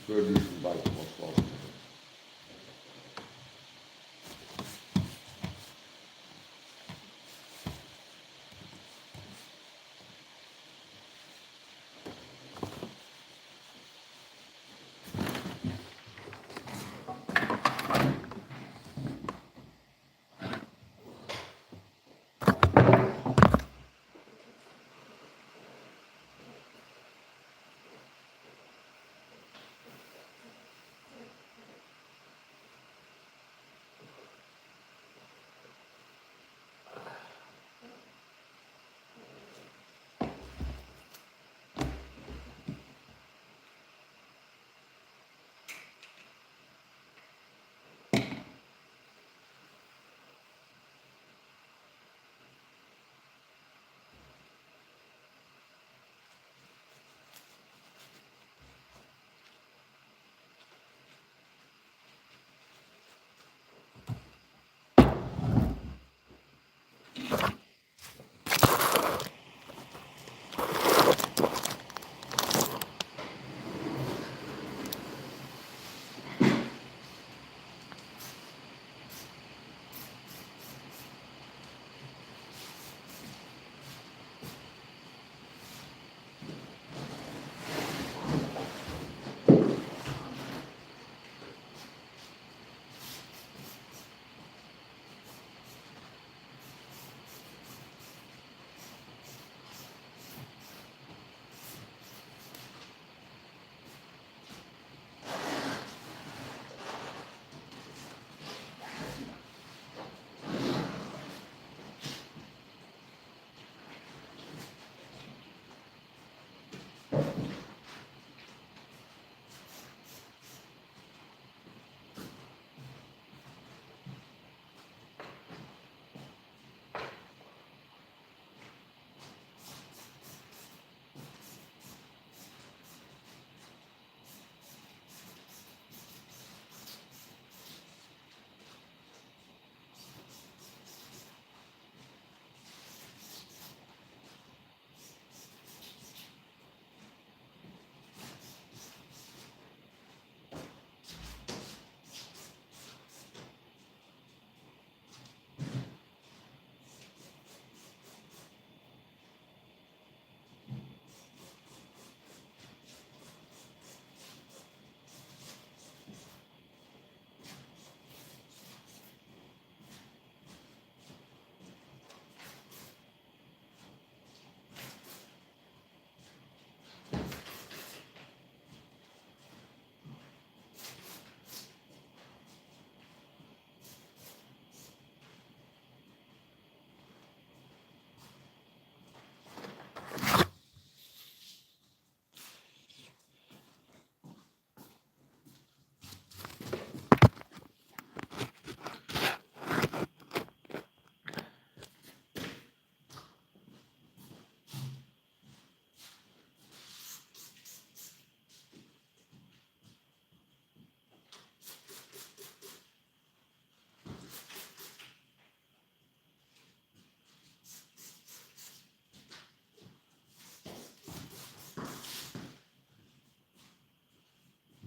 Good using bike most often.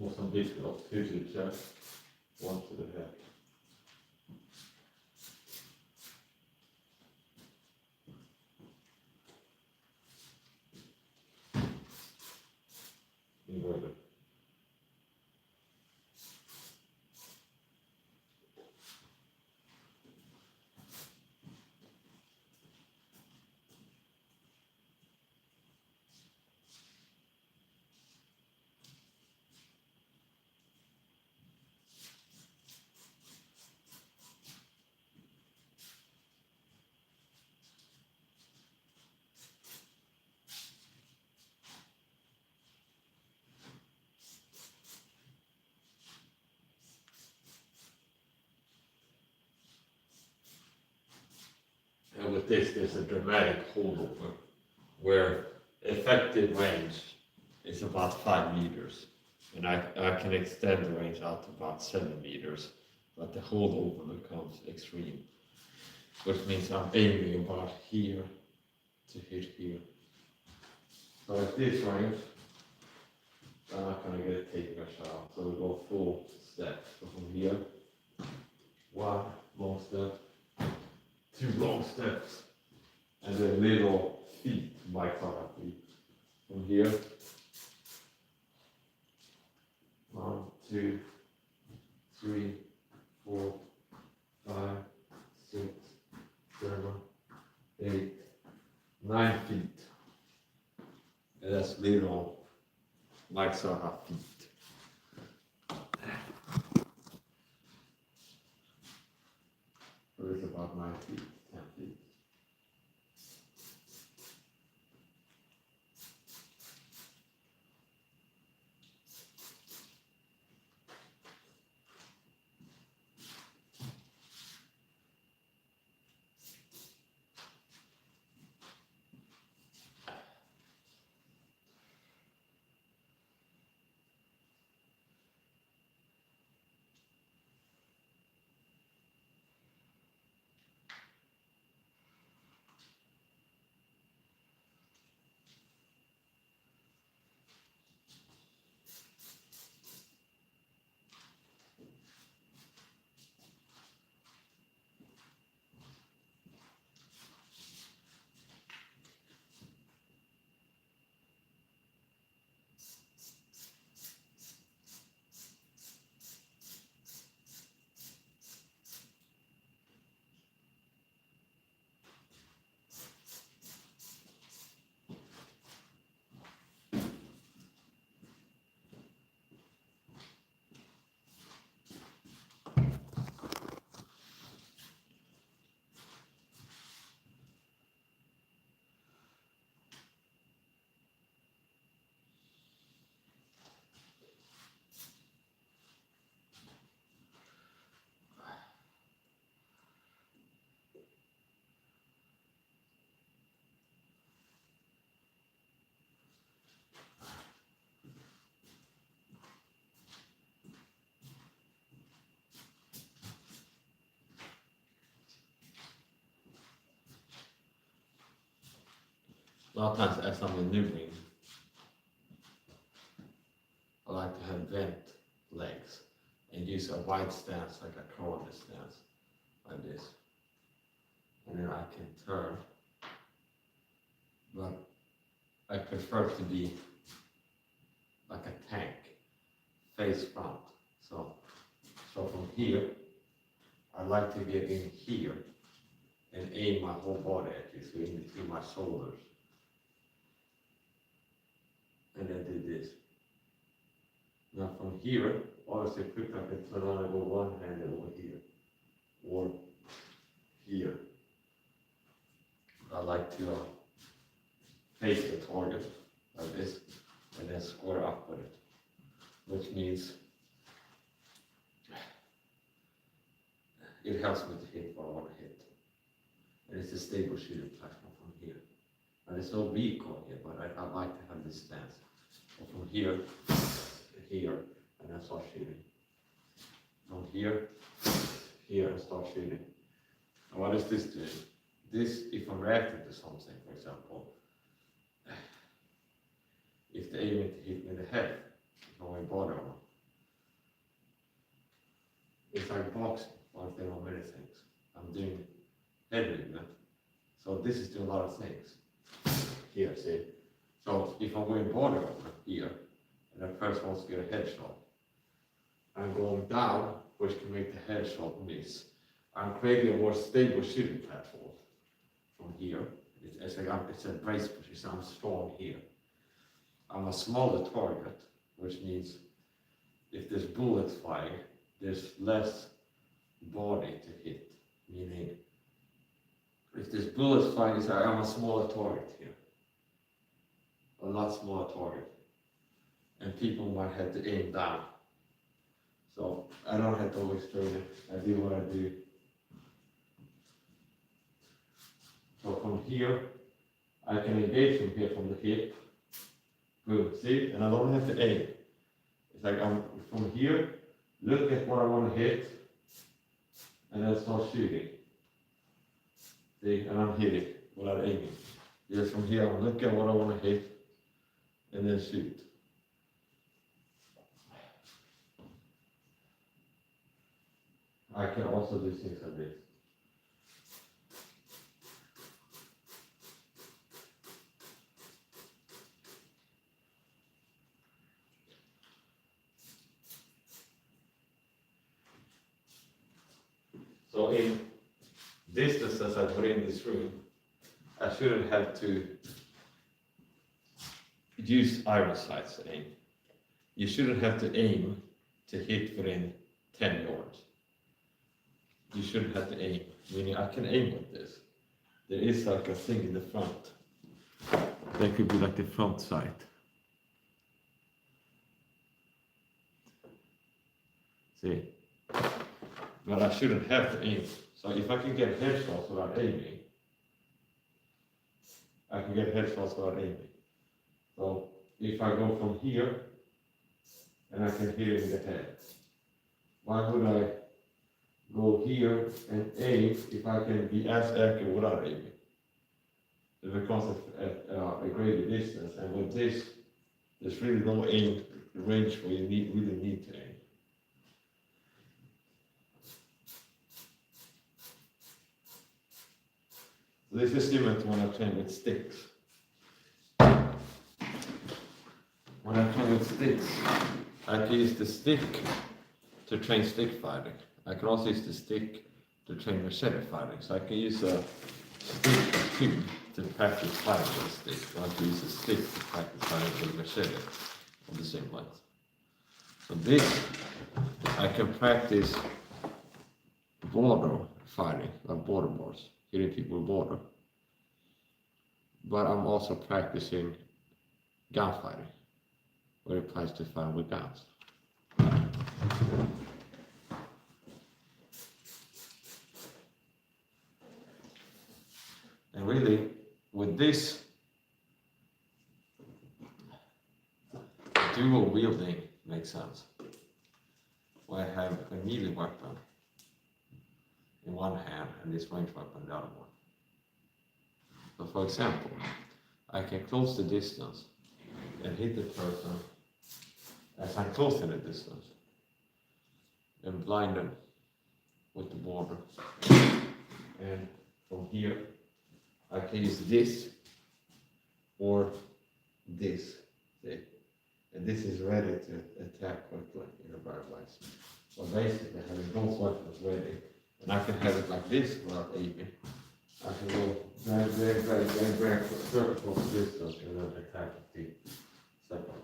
Mozambique of physics, one to the head. Inverted. And with this, there's a dramatic holdover where effective range is about 5 meters. And I can extend the range out to about 7 meters, but the holdover becomes extreme, which means I'm aiming about here to hit here. So at this range, I'm not gonna get taking a shot, so we go full step. So from here, one long step, two long steps, and then little feet, like SAHA feet. From here, 1, 2, 3, 4, 5, 6, 7, 8, 9 feet. And that's little like SAHA feet. So it's about 9 feet, 10 feet. A lot of times as I'm maneuvering, I like to have bent legs and use a wide stance, like a crawler stance, like this. And then I can turn, but I prefer to be like a tank, face front. So from here, I like to get in here and aim my whole body at you, so in between my shoulders. And then do this. Now from here, obviously quick I can turn on and go one hand over here, or here. I like to face the target like this, and then square up with it, which means it helps me to hit what I want to hit. And it's a stable shooting platform from here. And there's no recoil here, but I like to have this stance. So from here to here, and then start shooting. From here, here, and start shooting. And what is this doing? This, if I'm reacting to something, for example, if the aiming to hit me in the head, if I'm in body armor, it's like boxing, one thing on many things. I'm doing head movement, so this is doing a lot of things. Here, see? So if I'm wearing body armor here, and the person wants to get a headshot, I'm going down, which can make the headshot miss. I'm creating a more stable shooting platform from here. It's a brace position, I'm strong here. I'm a smaller target, which means if there's bullets flying, there's less body to hit. Meaning, if there's bullets flying, I'm a smaller target here. A lot smaller target. And people might have to aim down. So I don't have to always turn it. I do what I do. So from here, I can engage from here from the hip. Boom, see? And I don't have to aim. It's like I'm from here, look at what I want to hit, and then start shooting. See? And I'm hitting without aiming. Just from here, I'm looking at what I want to hit, and then shoot. I can also do things like this. So in distances I put in this room, I shouldn't have to use iron sights to aim. You shouldn't have to aim to hit within 10 yards. You shouldn't have to aim, meaning I can aim with this. There is like a thing in the front. That could be like the front sight. See? But I shouldn't have to aim. So if I can get headshots without aiming, I can get headshots without aiming. So if I go from here, and I can hit it in the head, why would I go here and aim if I can be as accurate without aiming? It becomes a greater distance, and with this, there's really no aim range where you really need to aim. So this is similar to when I train with sticks. When I train with sticks, I can use the stick to train stick fighting. I can also use the stick to train machete fighting. So I can use a stick or two to practice fighting with a stick. Or I can use a stick to practice fighting with a machete on the same length. So this, I can practice border fighting, like border bars, hitting people with border. But I'm also practicing gunfighting, where it applies to fighting with guns. And really, with this dual wielding makes sense. Where I have a melee weapon in one hand and this range weapon in the other one. So for example, I can close the distance and hit the person as I'm closing the distance and blind them with the border. And from here, I can use this or this, see? And this is ready to attack quickly in a very ways. So basically, having both weapons ready, and I can have it like this without aiming. I can go drag for a certain close distance and then attack the second one.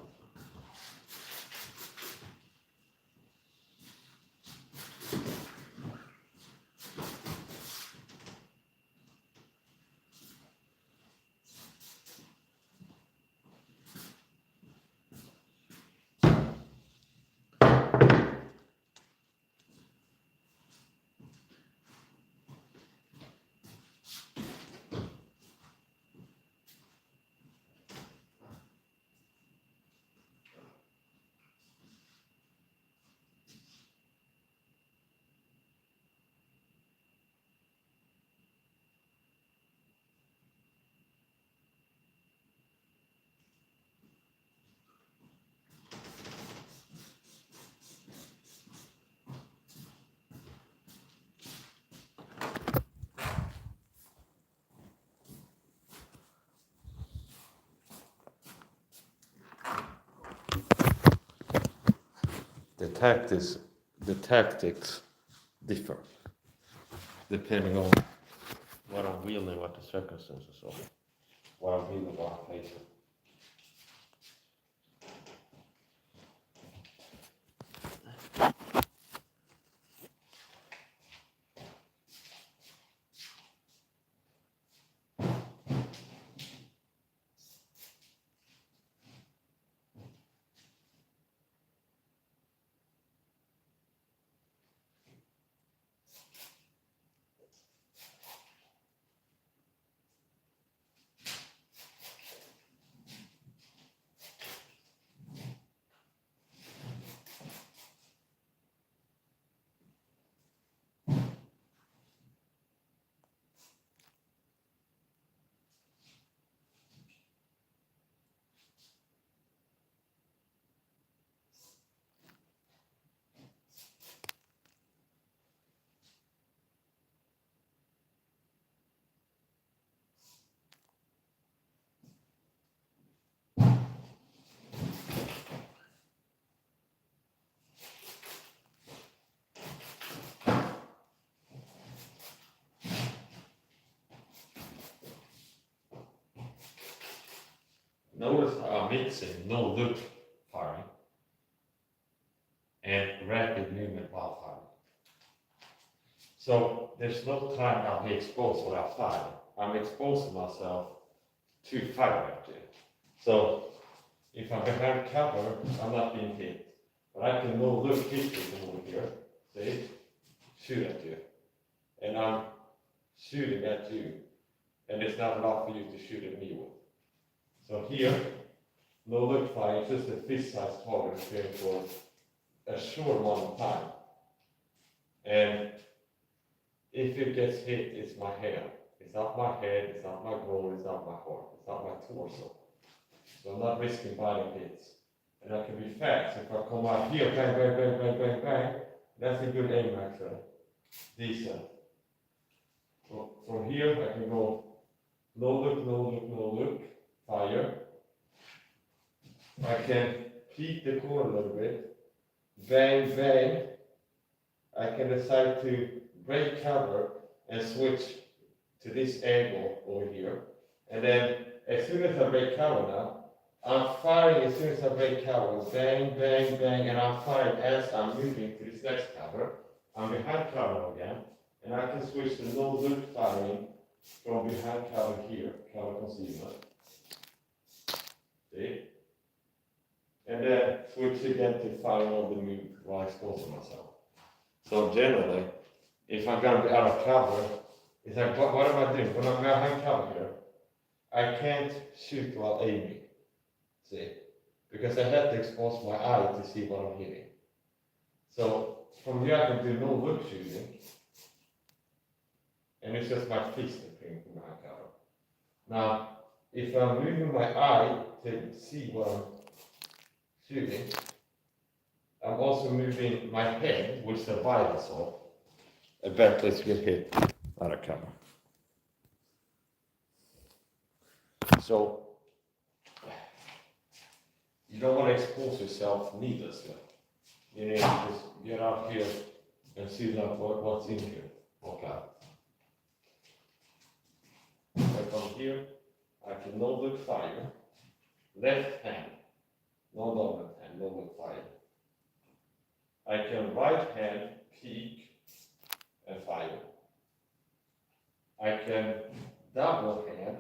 The tactics differ depending on what I'm wielding, what the circumstances are, what I'm wielding, what I'm facing. Notice how I'm mixing no look firing and rapid movement while firing. So there's no time I'll be exposed without firing. I'm exposing myself to fire active. So if I'm behind cover, I'm not being hit. But I can no look hit you from over here, see, shoot at you. And I'm shooting at you. And it's not enough for you to shoot at me with. So here, no look fire, it's just a fist-sized target going for a short amount of time. And if it gets hit, it's my hand. It's not my head, it's not my goal, it's not my heart, it's not my torso. So I'm not risking body hits. And I can be fast. If I come out here, bang, bang, bang, bang, bang, bang, that's a good aim actually. Decent. So from here, I can go no look, no look, no look, fire. I can peek the corner a little bit, bang, bang. I can decide to break cover and switch to this angle over here. And then as soon as I break cover now, I'm firing as soon as I break cover, bang, bang, bang, and I'm firing as I'm moving to this next cover. I'm behind cover again, and I can switch to no look firing from behind cover here, cover concealment. See? And then switch again to firing on the move while exposing myself. So generally, if I'm going to be out of cover, it's like, what am I doing? When I'm behind cover here, I can't shoot while aiming. See? Because I have to expose my eye to see what I'm hitting. So from here I can do no look shooting. And it's just my fist appearing from behind cover. Now, if I'm moving my eye to see what I'm shooting, I'm also moving my head, which the visor saw, eventually to get hit out of cover. So, you don't want to expose yourself needlessly. You need to just get out here and see what's in here. Walk out. So from here, I can no look fire. Left hand, no left hand, no look fire. I can right hand peek and fire. I can double hand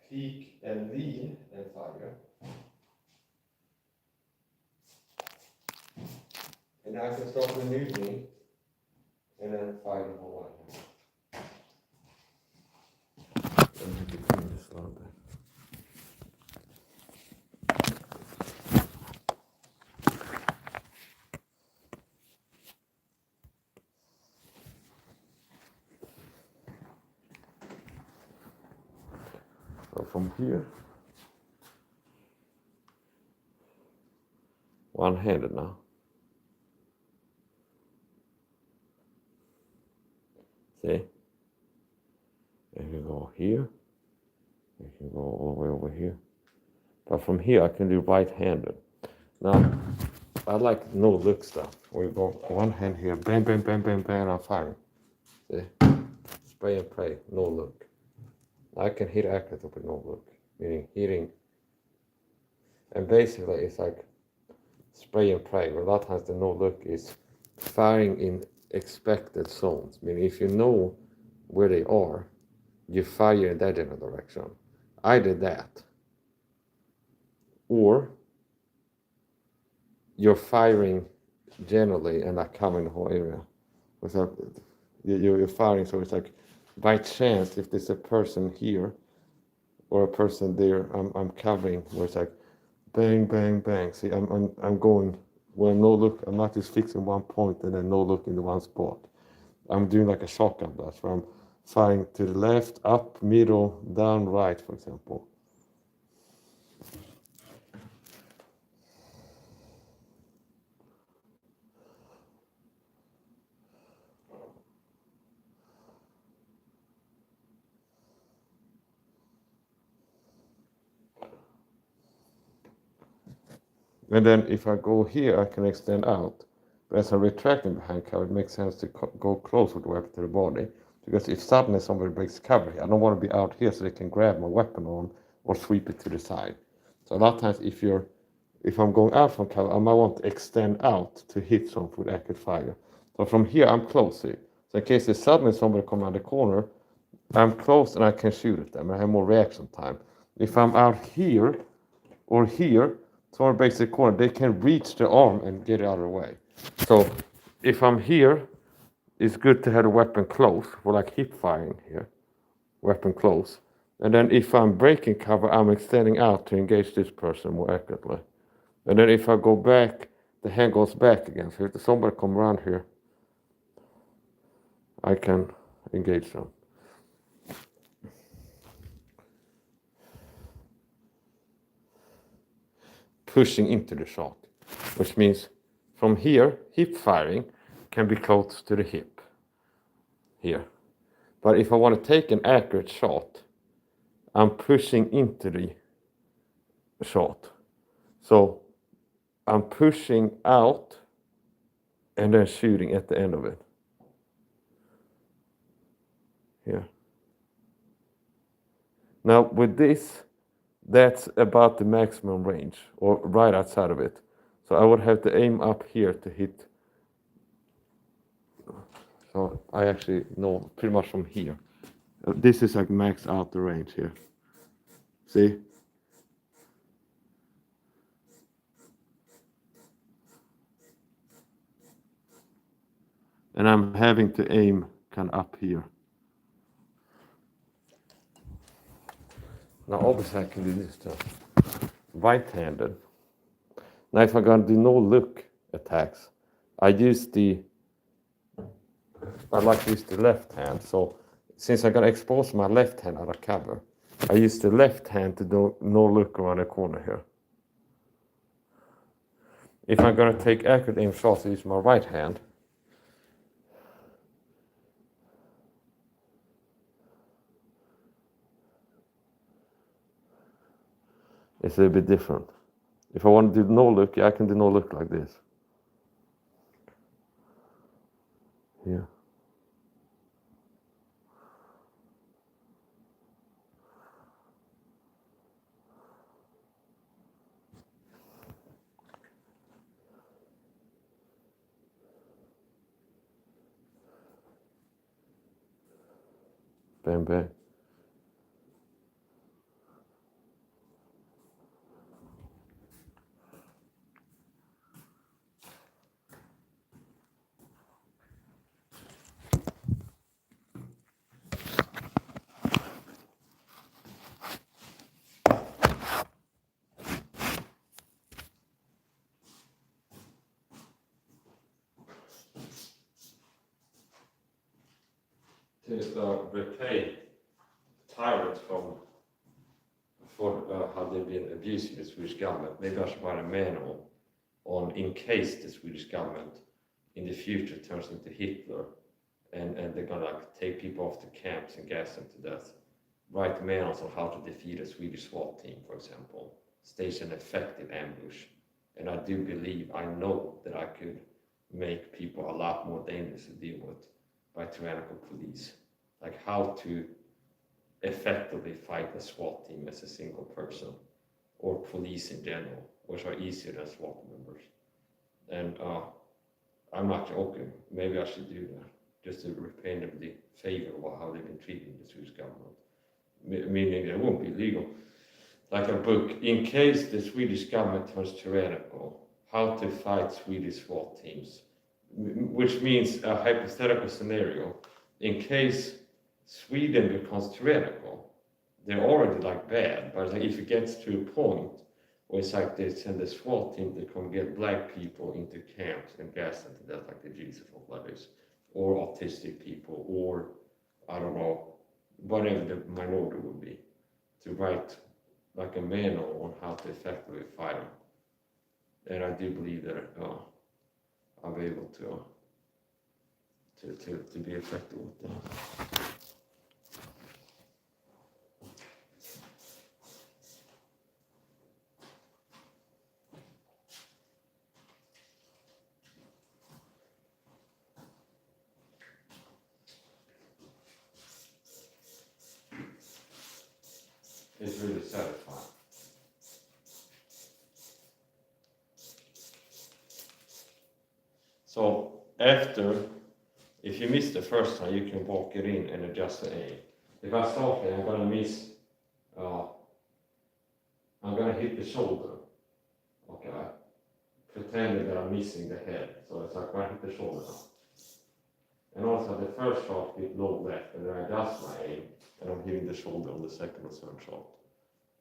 peek and lean and fire. And I can start maneuvering and then fire the whole way. Let me clean this a little bit. So from here, one-handed now. See? You can go here, you can go all the way over here. But from here I can do right-handed. Now, I like no look stuff. We go one hand here, bang, bang, bang, bang, bang, I'm firing. See? Spray and pray, no look. I can hit accurate with no look, meaning hitting. And basically it's like spray and pray. A lot of times the no look is firing in expected zones, meaning if you know where they are, you fire in that general direction. I did that. Or you're firing generally and not covering the whole area. You're firing, so it's like by chance, if there's a person here or a person there, I'm covering where it's like bang, bang, bang. See, I'm going where no look. I'm not just fixing one point and then no look in the one spot. I'm doing like a shotgun blast where I'm firing to the left, up, middle, down, right, for example. And then if I go here, I can extend out. But as I'm retracting behind cover, it makes sense to go close with the weapon to the body. Because if suddenly somebody breaks cover here, I don't want to be out here so they can grab my weapon on or sweep it to the side. So a lot of times if I'm going out from cover, I might want to extend out to hit something with accurate fire. So from here, I'm closer. So in case there's suddenly somebody come around the corner, I'm close and I can shoot at them. I have more reaction time. If I'm out here or here, someone breaks the corner, they can reach the arm and get it out of the way. So if I'm here, it's good to have the weapon close for like hip firing here, weapon close. And then if I'm breaking cover, I'm extending out to engage this person more accurately. And then if I go back, the hand goes back again. So if somebody come around here, I can engage them. Pushing into the shot, which means from here, hip firing can be close to the hip here. But if I want to take an accurate shot, I'm pushing into the shot. So I'm pushing out and then shooting at the end of it. Here. Now with this, that's about the maximum range, or right outside of it. So I would have to aim up here to hit. So I actually know pretty much from here. This is like max out the range here. See? And I'm having to aim kind of up here. Now obviously I can do this too. Right-handed. Now if I'm going to do no-look attacks, I like to use the left hand. So since I'm going to expose my left hand out of cover, I use the left hand to do no-look around the corner here. If I'm going to take accurate aim shots, I use my right hand. It's a bit different. If I want to do no look, I can do no look like this. Here. Bang, bang. To repay tyrants for how they've been abusing the Swedish government, maybe I should write a manual on in case the Swedish government in the future turns into Hitler and they're gonna like take people off the camps and gas them to death. Write manuals on how to defeat a Swedish SWAT team, for example. Stage an effective ambush. And I do believe, I know that I could make people a lot more dangerous to deal with by tyrannical police. Like how to effectively fight a SWAT team as a single person, or police in general, which are easier than SWAT members. And I'm not joking, maybe I should do that, just to repay them the favor of how they've been treating the Swedish government. Meaning it won't be legal. Like a book, in case the Swedish government turns tyrannical, how to fight Swedish SWAT teams. Which means a hypothetical scenario, in case Sweden becomes tyrannical, they're already like bad, but like if it gets to a point where it's like they send a SWAT team to come get black people into camps and gas them to death like the Jesus of Levis, or autistic people, or I don't know, whatever the minority would be, to write like a manual on how to effectively fight them. And I do believe that I'll be able to be effective with that. It's really satisfying. So after, if you miss the first time, you can walk it in and adjust the aim. If I start here, I'm gonna miss, I'm gonna hit the shoulder. Okay, pretending that I'm missing the head. So it's like when I hit the shoulder now. And also the first shot hit low left, and then I adjust my aim, and I'm hitting the shoulder on the second or third shot.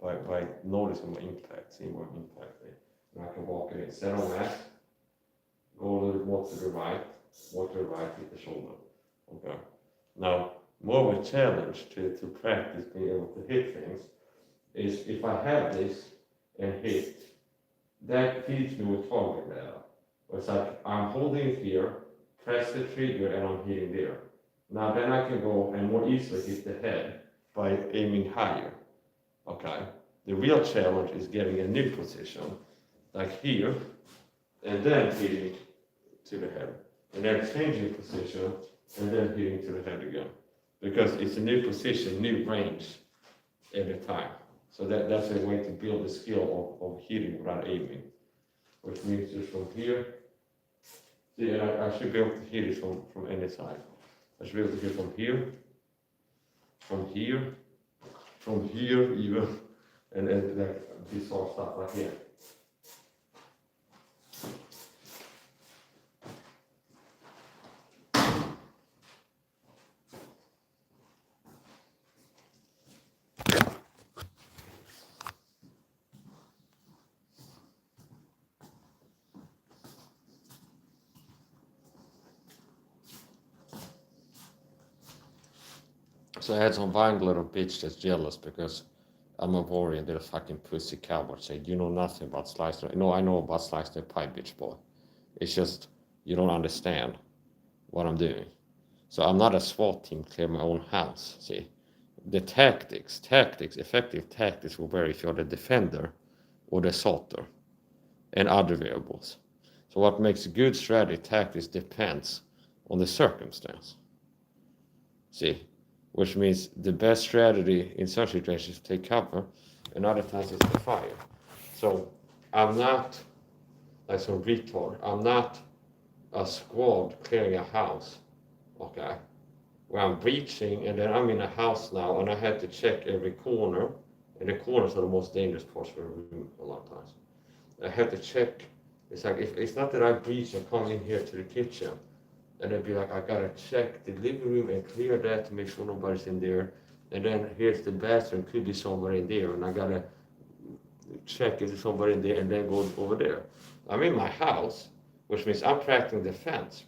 By noticing my impact, seeing where I'm impacting. And I can walk it in, set on mass, go a little bit more to the right, hit the shoulder. Okay. Now, more of a challenge to practice being able to hit things is if I have this and hit, that feeds me with target data. It's like I'm holding it here, press the trigger, and I'm hitting there. Now then I can go and more easily hit the head by aiming higher. Okay. The real challenge is getting a new position, like here, and then hitting to the head, and then changing position, and then hitting to the head again. Because it's a new position, new range every time. So that's a way to build the skill of hitting without aiming. Which means just from here, see, and I should be able to hit it from any side. I should be able to hit from here even, and like this sort of stuff right here. So I had some violent little bitch that's jealous because I'm a warrior and they're a fucking pussy coward. Say, you know nothing about slice. No, I know about slice the pie, bitch boy. It's just, you don't understand what I'm doing. So I'm not a SWAT team clear my own house, see. The effective tactics will vary if you're the defender or the assaulter and other variables. So what makes a good strategy tactics depends on the circumstance. See, which means the best strategy in such situations is to take cover, and other times it's to fire. So I'm not like some retard. I'm not a squad clearing a house, okay, where I'm breaching, and then I'm in a house now, and I have to check every corner, and the corners are the most dangerous parts for a room a lot of times. I have to check. It's like, if it's not that I breach and come in here to the kitchen, and it'd be like, I gotta check the living room and clear that to make sure nobody's in there. And then here's the bathroom, could be somebody in there, and I gotta check if there's somebody in there and then go over there. I'm in my house, which means I'm practicing defense,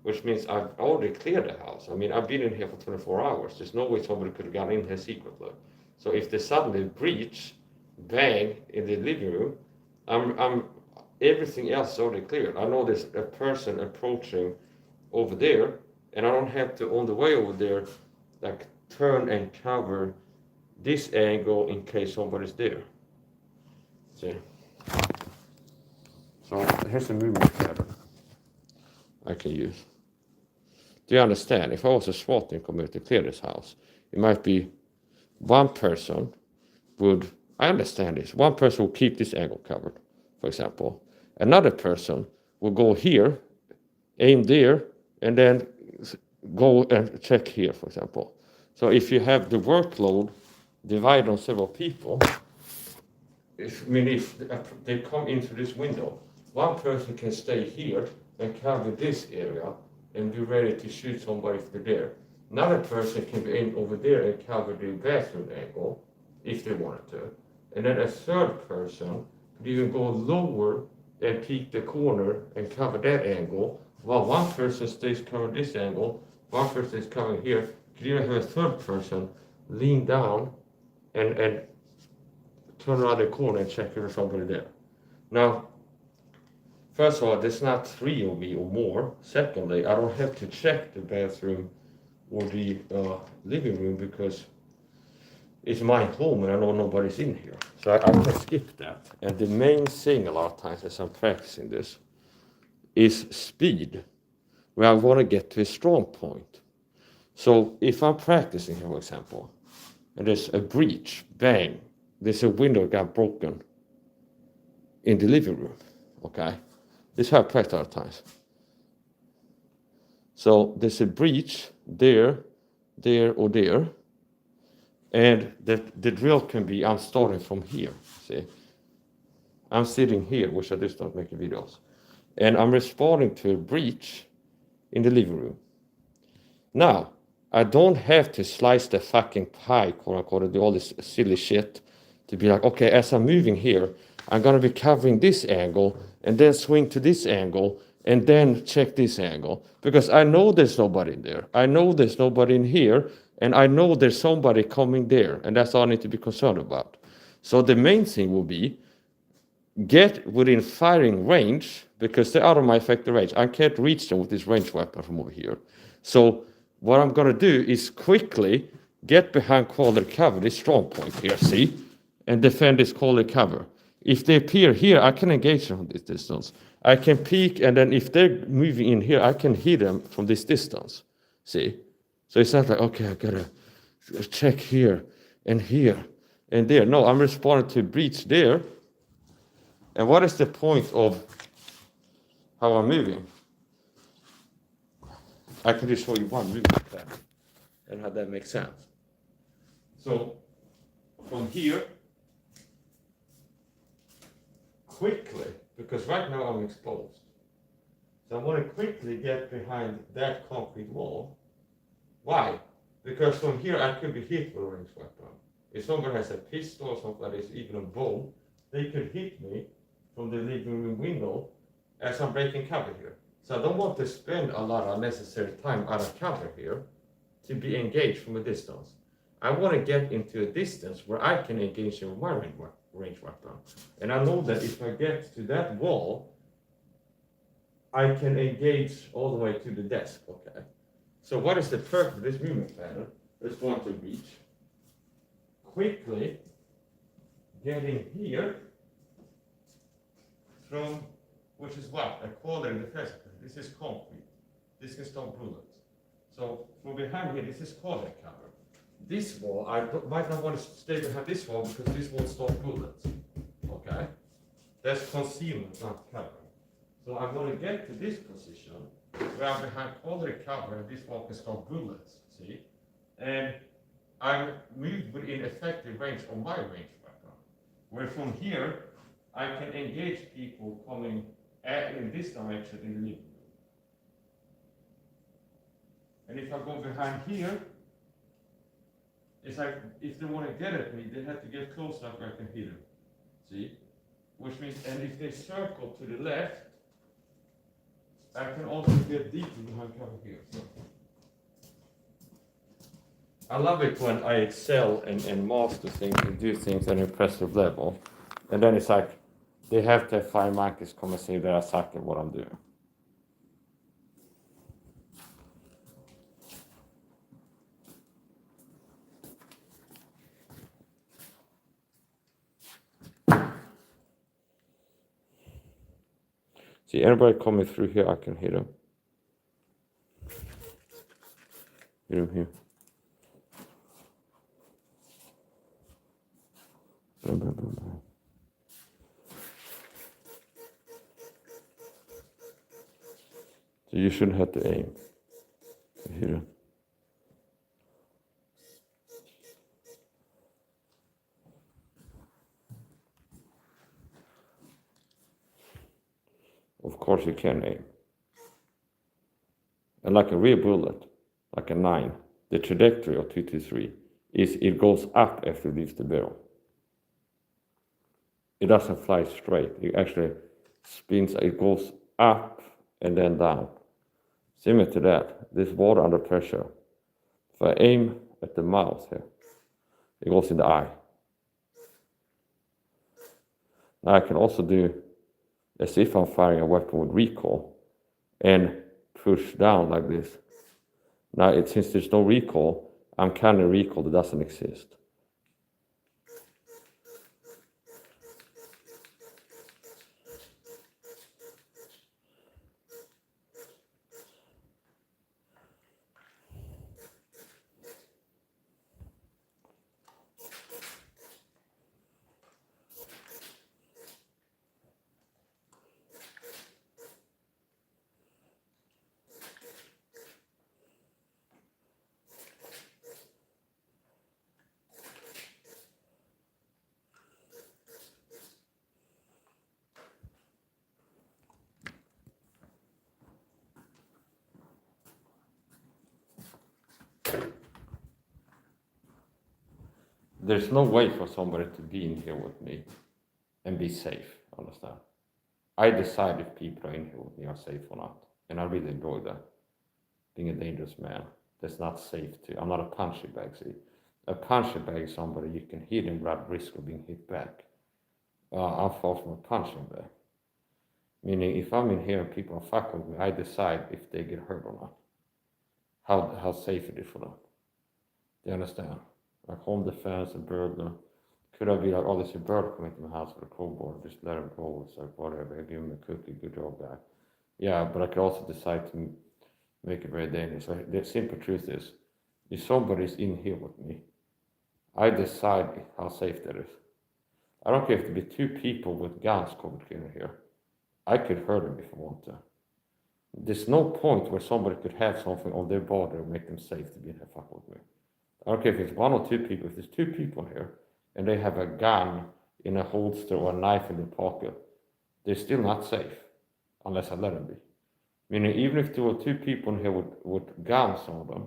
which means I've already cleared the house. I mean, I've been in here for 24 hours. There's no way somebody could have gotten in here secretly. So if they suddenly breach, bang, in the living room, I'm everything else is already cleared. I know there's a person approaching over there, and I don't have to, on the way over there, like turn and cover this angle in case somebody's there. See? So here's a movement pattern I can use. Do you understand? If I was a SWAT team coming to clear this house, it might be one person would, I understand this, one person will keep this angle covered, for example. Another person will go here, aim there, and then go and check here, for example. So if you have the workload divided on several people, if they come into this window, one person can stay here and cover this area and be ready to shoot somebody if they're there. Another person can be in over there and cover the bathroom angle if they wanted to. And then a third person could even go lower and peek the corner and cover that angle, while one person stays covering this angle, one person is covering here. Could even have a third person lean down and turn around the corner and check if there's somebody there. Now, first of all, there's not 3 of me or more. Secondly, I don't have to check the bathroom or the living room because it's my home and I know nobody's in here. So I can skip that. And the main thing a lot of times as I'm practicing this is speed, where I want to get to a strong point. So if I'm practicing here, for example, and there's a breach, bang, there's a window got broken in the living room, okay? This has happened a lot of times. So there's a breach there, or there, and the drill can be, I'm starting from here, see? I'm sitting here, which I just start making videos, and I'm responding to a breach in the living room. Now, I don't have to slice the fucking pie, quote unquote, and do all this silly shit to be like, okay, as I'm moving here, I'm gonna be covering this angle and then swing to this angle and then check this angle. Because I know there's nobody in there. I know there's nobody in here, and I know there's somebody coming there, and that's all I need to be concerned about. So the main thing will be get within firing range, because they're out of my effective range. I can't reach them with this range weapon from over here. So what I'm gonna do is quickly get behind quality cover, this strong point here, see? And defend this quality cover. If they appear here, I can engage them from this distance. I can peek, and then if they're moving in here, I can hit them from this distance, see? So it's not like, okay, I gotta check here, and there. No, I'm responding to breach there. And what is the point of how I'm moving? I can just show you one movement pattern and how that makes sense. So from here, quickly, because right now I'm exposed. So I want to quickly get behind that concrete wall. Why? Because from here I could be hit with a ranged weapon. If someone has a pistol or something like this, even a bow, they could hit me from the living room window as I'm breaking cover here. So I don't want to spend a lot of unnecessary time out of cover here to be engaged from a distance. I want to get into a distance where I can engage with my range weapon. And I know that if I get to that wall, I can engage all the way to the desk, okay? So what is the purpose of this movement pattern? Let's go on to reach. Quickly getting here from, which is what? A quality defense. This is concrete. This can stop bullets. So from behind here, this is quality cover. This wall, I might not want to stay behind this wall because this won't stop bullets. Okay? That's concealment, not covering. So I'm going to get to this position where I'm behind quality cover and this wall can stop bullets. See? And I'm moved within effective range of my range weapon. Where from here, I can engage people coming in this direction in the living room. And if I go behind here, it's like if they want to get at me, they have to get close enough where I can hit them. See? Which means, and if they circle to the left, I can also get deeper behind cover here. So I love it when I excel and master things and do things at an impressive level. And then it's like, they have to have 5 monkeys come and say that I suck at what I'm doing. See, anybody coming through here, I can hit him. Hit him here. Boom, boom, boom, boom. So you shouldn't have to aim to hit him. Of course you can aim. And like a real bullet, like a 9, the trajectory of 223 is it goes up after it leaves the barrel. It doesn't fly straight. It actually spins, it goes up and then down. Similar to that, this water under pressure. If I aim at the mouth here, it goes in the eye. Now I can also do as if I'm firing a weapon with recoil and push down like this. Now, since there's no recoil, I'm counting recoil that doesn't exist. there's no way for somebody to be in here with me and be safe, understand? I decide if people are in here with me are safe or not. And I really enjoy that. Being a dangerous man. That's not safe to. I'm not a punching bag, see. A punching bag is somebody you can hit and run risk of being hit back. I'm far from a punching bag. Meaning, if I'm in here and people are fucking with me, I decide if they get hurt or not. How safe it is for them. Do you understand? Like home defense, a burglar. Could I be like, oh, there's a bird coming to my house with a crowbar, just let him go. It's like, whatever, I give him a cookie, good job, guy. Yeah, but I could also decide to make it very dangerous. So the simple truth is, if somebody's in here with me, I decide how safe that is. I don't care if there be 2 people with guns covered in here. I could hurt them if I want to. There's no point where somebody could have something on their body and make them safe to be in here fucking with me. I don't care if it's 1 or 2 people. If there's 2 people here and they have a gun in a holster or a knife in their pocket, they're still not safe unless I let them be. Meaning, even if there were 2 people in here with guns on them,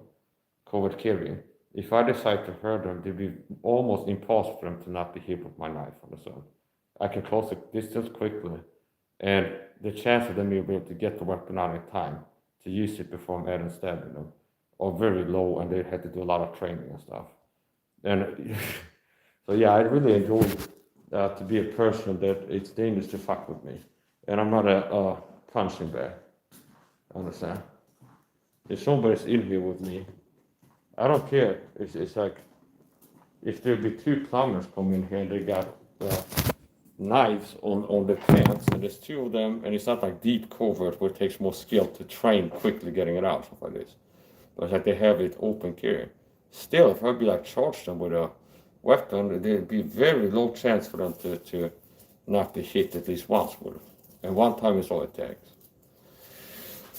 covered carrying, if I decide to hurt them, it'd be almost impossible for them to not be hit with my knife on the side. I can close the distance quickly, and the chance of them being able to get the weapon out in time to use it before I'm adding stabbing them are very low, and they had to do a lot of training and stuff. And so yeah, I really enjoy to be a person that it's dangerous to fuck with me, and I'm not a punching bag. Understand? If somebody's in here with me, I don't care. It's like if there be 2 plumbers come in here and they got knives on the pants, and there's 2 of them, and it's not like deep covert where it takes more skill to train quickly getting it out, stuff like this. But it's like they have it open carry. Still, if I'd be like charge them with a weapon, there'd be very low chance for them to not be hit at least once with it. And 1 time is all it takes.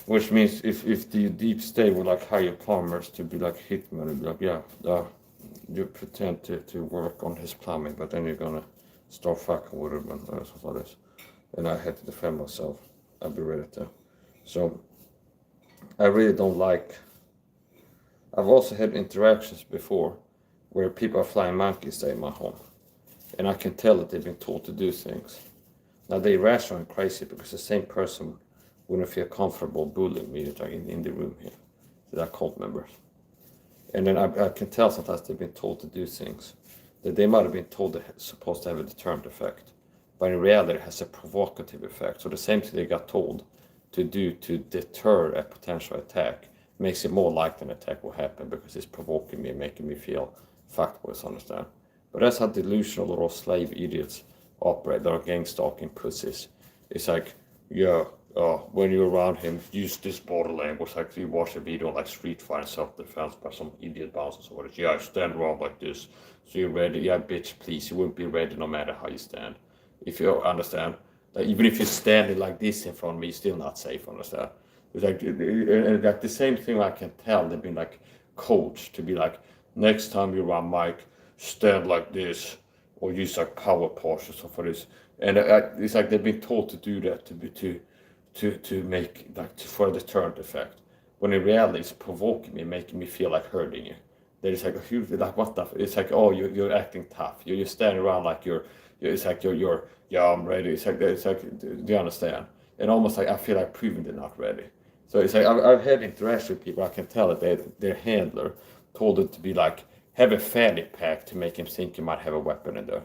Which means if the deep state would like hire plumbers to be like hitmen and be like, yeah, you pretend to work on his plumbing, but then you're gonna start fucking with him and stuff like this. And I had to defend myself. I'd be ready to. So I really don't like. I've also had interactions before where people are flying monkeys in my home, and I can tell that they've been taught to do things. Now they rational and crazy because the same person wouldn't feel comfortable bullying me in the room here. So they're cult members. And then I can tell sometimes they've been told to do things that they might have been told they're supposed to have a deterrent effect. But in reality, it has a provocative effect. So the same thing they got told to do to deter a potential attack makes it more likely an attack will happen because it's provoking me and making me feel fucked with, understand? But that's how delusional little slave idiots operate. They're gang stalking pussies. It's like, yeah, when you're around him, use this body language. Like you watch a video like Street Fighter self-defense by some idiot bouncers or whatever. Yeah, stand around like this. So you're ready. Yeah, bitch, please. You won't be ready no matter how you stand. If you understand, like even if you're standing like this in front of me, you're still not safe, understand? It's like, and like the same thing I can tell, they've been like coached to be like, next time you're around Mike, stand like this, or use like power postures or stuff for this. And it's like they've been told to do that to make like for a deterrent effect. When in reality, it's provoking me, making me feel like hurting you. There is like a huge like what the? It's like oh you're acting tough. You're standing around like it's like you're yeah I'm ready. It's like do you understand? And almost like I feel like proving they're not ready. So it's like I've had interaction with people. I can tell that their handler told them to be like have a fanny pack to make him think you might have a weapon in there,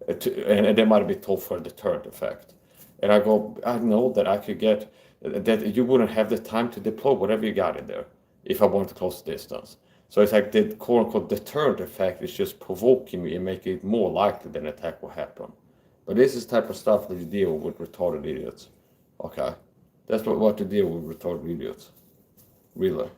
and they might have been told for a deterrent effect. And I go, I know that I could get that you wouldn't have the time to deploy whatever you got in there if I wanted to close the distance. So it's like the quote unquote deterrent effect is just provoking me and making it more likely that an attack will happen. But this is the type of stuff that you deal with retarded idiots. Okay? That's what to deal with retarded idiots. Really.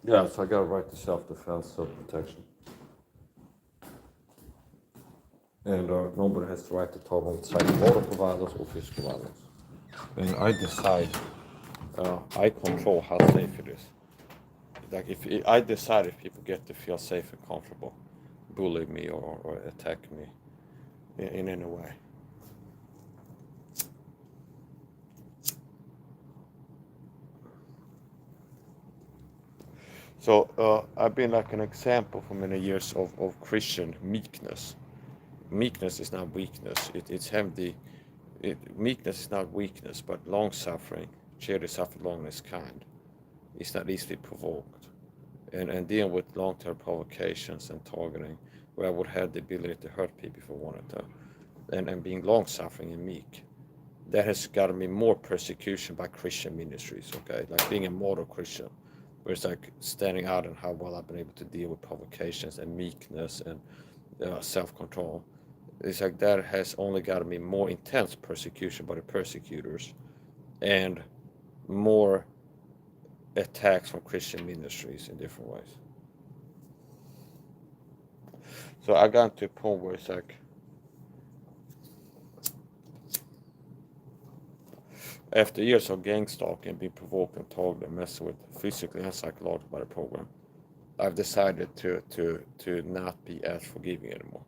Yeah, so I got a right to self-defense, self-protection. and nobody has the right to tolerate psychological violence or physical violence. And I decide, I control how safe it is. Like if I decide if people get to feel safe and comfortable, bully me or attack me in any way. So I've been like an example for many years of Christian meekness. Meekness is not weakness. It's healthy. Meekness is not weakness, but long suffering. Charity suffered long is kind. It's not easily provoked. And dealing with long-term provocations and targeting, where I would have the ability to hurt people if I wanted to, and being long-suffering and meek. That has gotten me more persecution by Christian ministries, okay? Like being a model Christian, where it's like standing out and how well I've been able to deal with provocations and meekness and self-control. It's like that has only gotten me more intense persecution by the persecutors and more attacks from Christian ministries in different ways. So I got to a point where it's like, after years of gang stalking, being provoked and targeted and messed with physically and psychologically by the program, I've decided to not be as forgiving anymore.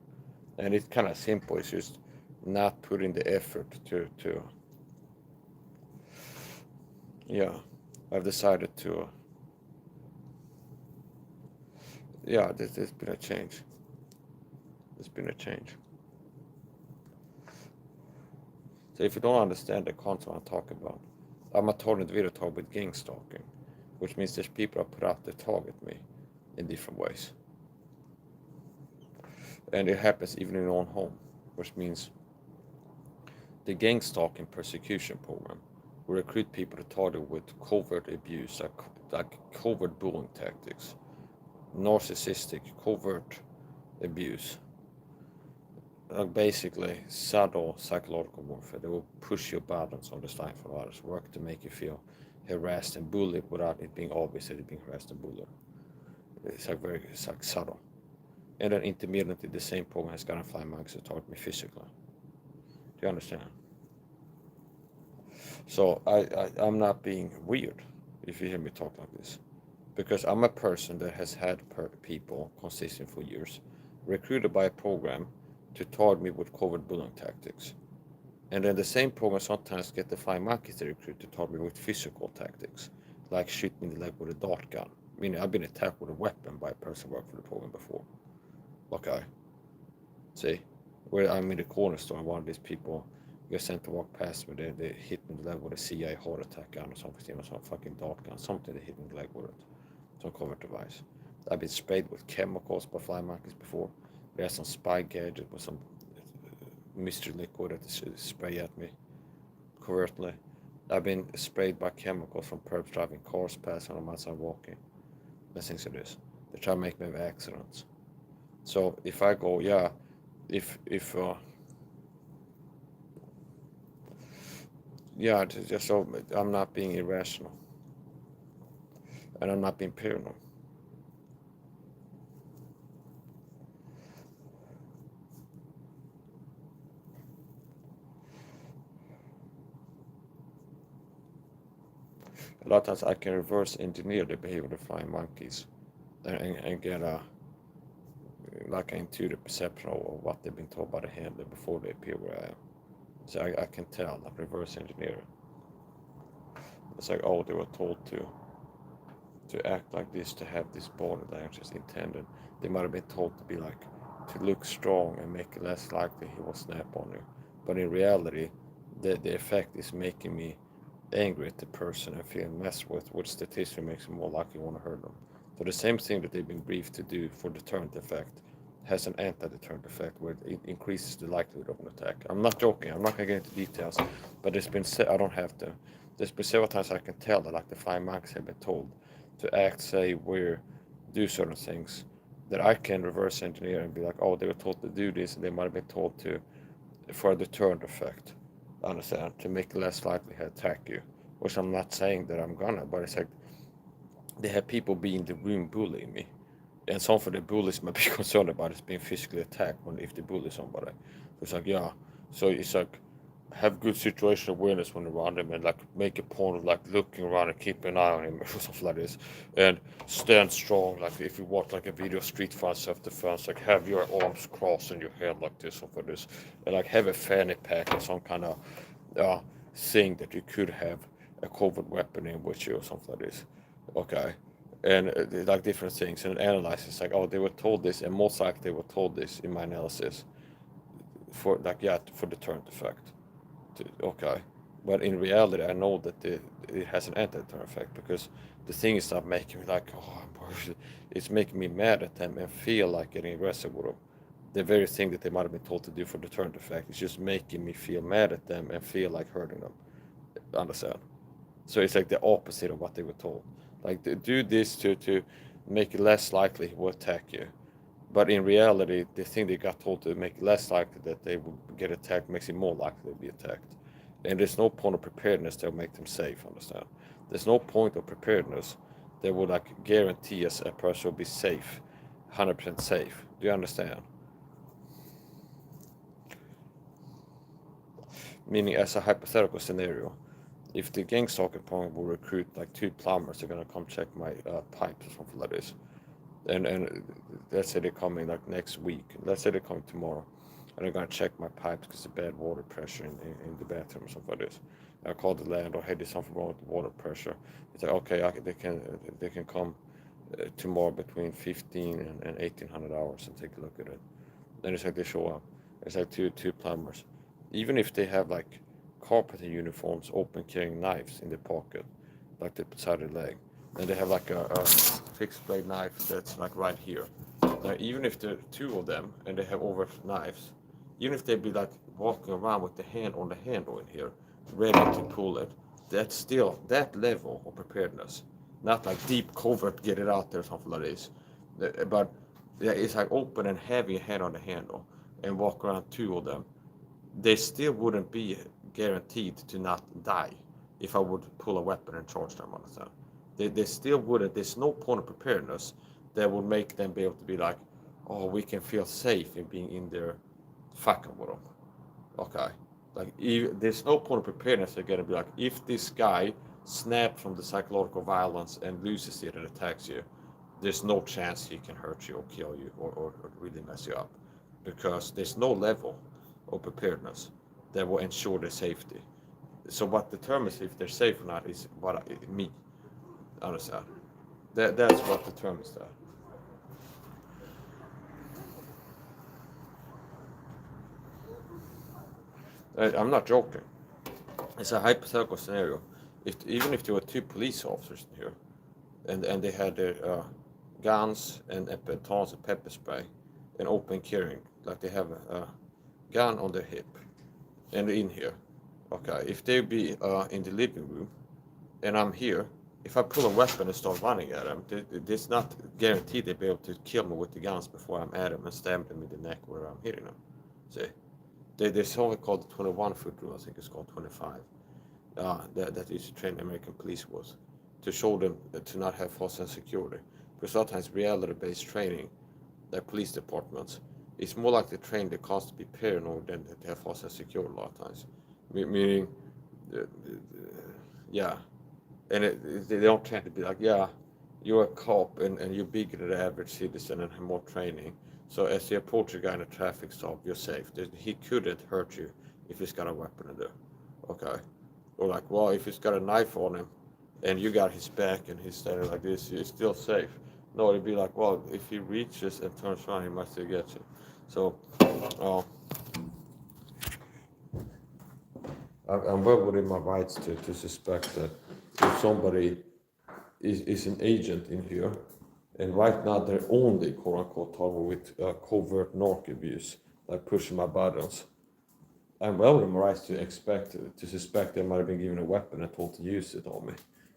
And it's kind of simple. It's just not putting the effort to yeah. I've decided to there's been a change. There's been a change. So if you don't understand the concept I'm talking about, I'm a target video talk with gang stalking, which means there's people that put out to target me in different ways. And it happens even in your own home, which means the gang stalking persecution program will recruit people to target with covert abuse, like covert bullying tactics, narcissistic covert abuse, like basically subtle psychological warfare. They will push your buttons on the side for others, work to make you feel harassed and bullied without it being obvious that you're being harassed and bullied. It's like subtle. And then intermittently, the same program has gotten flying monkeys to target me physically. Do you understand? So I'm not being weird if you hear me talk like this, because I'm a person that has had people consistent for years, recruited by a program to target me with covert bullying tactics. And then the same program sometimes get the flying monkeys to recruit to target me with physical tactics, like shoot me in the leg with a dart gun. Meaning I've been attacked with a weapon by a person who worked for the program before. Okay. See? Where I'm in the corner store and one of these people got sent to walk past me, they hit me in the leg with a CIA heart attack gun or something, some fucking dart gun, something they hit me in the leg with it. Some covert device. I've been sprayed with chemicals by flying monkeys before. There's some spy gadget with some mystery liquid that they spray at me covertly. I've been sprayed by chemicals from perps driving cars past when I'm outside walking. That's things it is. They try to make me have accidents. So if I go, just so I'm not being irrational, and I'm not being paranoid. A lot of times I can reverse engineer the behavior of the flying monkeys and get like an intuitive perception of what they've been told by the handler before they appear where I am. So I can tell, like reverse engineer. It's like, oh, they were told to act like this, to have this body language as intended. They might have been told to be like, to look strong and make it less likely he will snap on you. But in reality, the effect is making me angry at the person and feeling messed with, which statistically makes me more likely to want to hurt them. So the same thing that they've been briefed to do for deterrent effect has an anti-deterrent effect where it increases the likelihood of an attack. I'm not joking, I'm not going to get into details, but there's been, I don't have to, there's been several times I can tell that like the flying monkeys have been told to act, say, do certain things, that I can reverse engineer and be like, oh, they were told to do this and they might have been told to, for a deterrent effect, understand, to make it less likely to attack you, which I'm not saying that I'm gonna, but it's like, they have people be in the room bullying me, And some of the bullies might be concerned about is being physically attacked if they bully somebody. So it's like, yeah. So it's like, have good situational awareness when around him, and like make a point of like looking around and keep an eye on him or something like this, and stand strong. Like if you watch like a video of street fight self-defense, like have your arms crossed in your head like this, something like this, and like have a fanny pack or some kind of uh, thing that you could have a covert weapon in with you or something like this. Okay. And like different things, and analyze it's like, oh, they were told this, and most likely they were told this in my analysis for like, yeah, for deterrent effect. Okay, but in reality, I know that it has an anti-deterrent effect, because the thing is not making me like, oh, it's making me mad at them and feel like getting aggressive with them. The very thing that they might have been told to do for deterrent effect is just making me feel mad at them and feel like hurting them. Understand? So it's like the opposite of what they were told. Like, do this to make it less likely he will attack you. But in reality, the thing they got told to make it less likely that they would get attacked makes it more likely to be attacked. And there's no point of preparedness that will make them safe, understand? There's no point of preparedness that would like guarantee us a person will be safe, 100% safe. Do you understand? Meaning, as a hypothetical scenario, if the gang stalking point will recruit like 2 plumbers, they're gonna come check my pipes or something like this. And let's say they're coming like next week. Let's say they're coming tomorrow, and they're gonna check my pipes because of bad water pressure in the bathroom or something like this. I call the landlord, hey, there's something wrong with the water pressure. It's like, okay, they can come tomorrow between 15 and 1800 hours and take a look at it. Then it's like they show up. It's like two plumbers. Even if they have like carpenter uniforms, open carrying knives in their pocket, like the beside their leg, and they have like a fixed blade knife that's like right here. Now, even if there are 2 of them and they have over knives, even if they be like walking around with the hand on the handle in here, ready to pull it, that's still that level of preparedness. Not like deep covert, get it out there, something like this. But yeah, it's like open and having a hand on the handle and walk around 2 of them. They still wouldn't be guaranteed to not die if I would pull a weapon and charge them on the time. They still wouldn't. There's no point of preparedness that would make them be able to be like, oh, we can feel safe in being in there fucking with them. Okay. Like, there's no point of preparedness. They're going to be like, if this guy snaps from the psychological violence and loses it and attacks you, there's no chance he can hurt you or kill you or really mess you up. Because there's no level of preparedness that will ensure their safety. So what determines if they're safe or not is me. Understand? That's what determines that. I'm not joking. It's a hypothetical scenario. Even if there were 2 police officers in here, and they had their guns and tons of pepper spray and open carrying, like they have a gun on their hip and in here. Okay, if they be in the living room and I'm here, if I pull a weapon and start running at them, it's not guaranteed they'll be able to kill me with the guns before I'm at them and stab them in the neck where I'm hitting them. See, there's something called the 21-foot rule. I think it's called 25. That used to train American police was to show them to not have false sense of security. Because sometimes reality-based training, like police departments, it's more like they train the cops to be paranoid than to have false sense of security a lot of times. Meaning, yeah, and they don't tend to be like, yeah, you're a cop and you're bigger than the average citizen and have more training. So as you approach a guy in a traffic stop, you're safe. He couldn't hurt you if he's got a weapon in there. Okay. Or like, well, if he's got a knife on him and you got his back and he's standing like this, he's still safe. No, it'd be like, well, if he reaches and turns around, he might still get you. So, I'm well within my rights to suspect that if somebody is an agent in here, and right now they're only quote-unquote talking with covert narc abuse, like pushing my buttons, I'm well within my rights to suspect they might have been given a weapon and told to use it on me.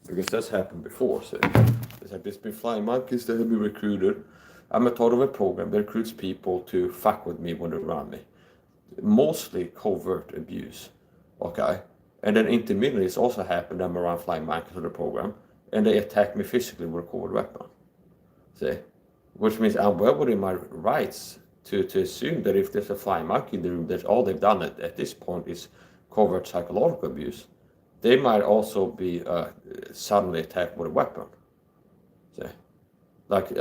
Because that's happened before. So it's like, there's been flying monkeys that have been recruited. I'm a part of a program that recruits people to fuck with me when they're around me. Mostly covert abuse. Okay? And then intermittently it's also happened I'm around flying monkeys on the program and they attack me physically with a covert weapon. See? which means I'm well within my rights to assume that if there's a flying monkey in the room, that all they've done at this point is covert psychological abuse. They might also be suddenly attacked with a weapon, see, like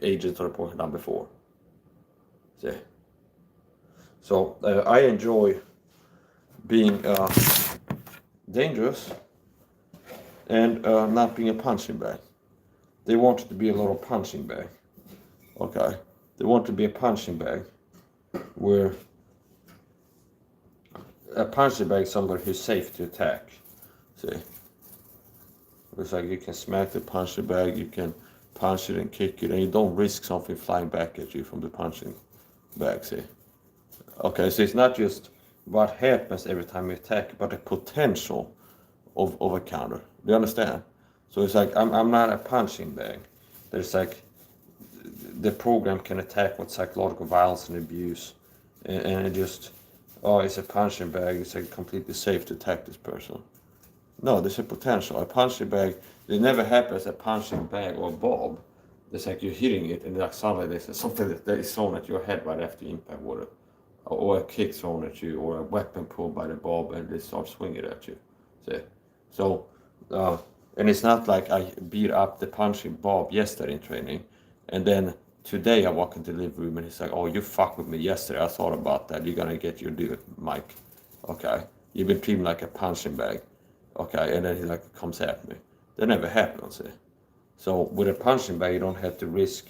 agents reported on before. See, so I enjoy being dangerous and not being a punching bag. They want it to be a little punching bag. Okay, they want to be a punching bag where a punching bag is somebody who's safe to attack. See, it's like you can smack the punching bag, you can punch it and kick it, and you don't risk something flying back at you from the punching bag. See, okay, so it's not just what happens every time you attack, but the potential of a counter. Do you understand? So it's like I'm not a punching bag. There's like the program can attack with psychological violence and abuse, and it just, oh, it's a punching bag. It's like completely safe to attack this person. No, there's a potential. A punching bag, it never happens a punching bag or a bulb. It's like you're hitting it, and like suddenly there's something that is thrown at your head right after you impact with it, or a kick thrown at you, or a weapon pulled by the bulb, and they start swinging at you. See, so, and it's not like I beat up the punching bulb yesterday in training, and then today I walk into the living room and he's like, "Oh, you fucked with me yesterday. I thought about that. You're gonna get your due, Mike. Okay, you've been treating like a punching bag." Okay, and then he like comes at me. That never happens. See? So with a punching bag, you don't have to risk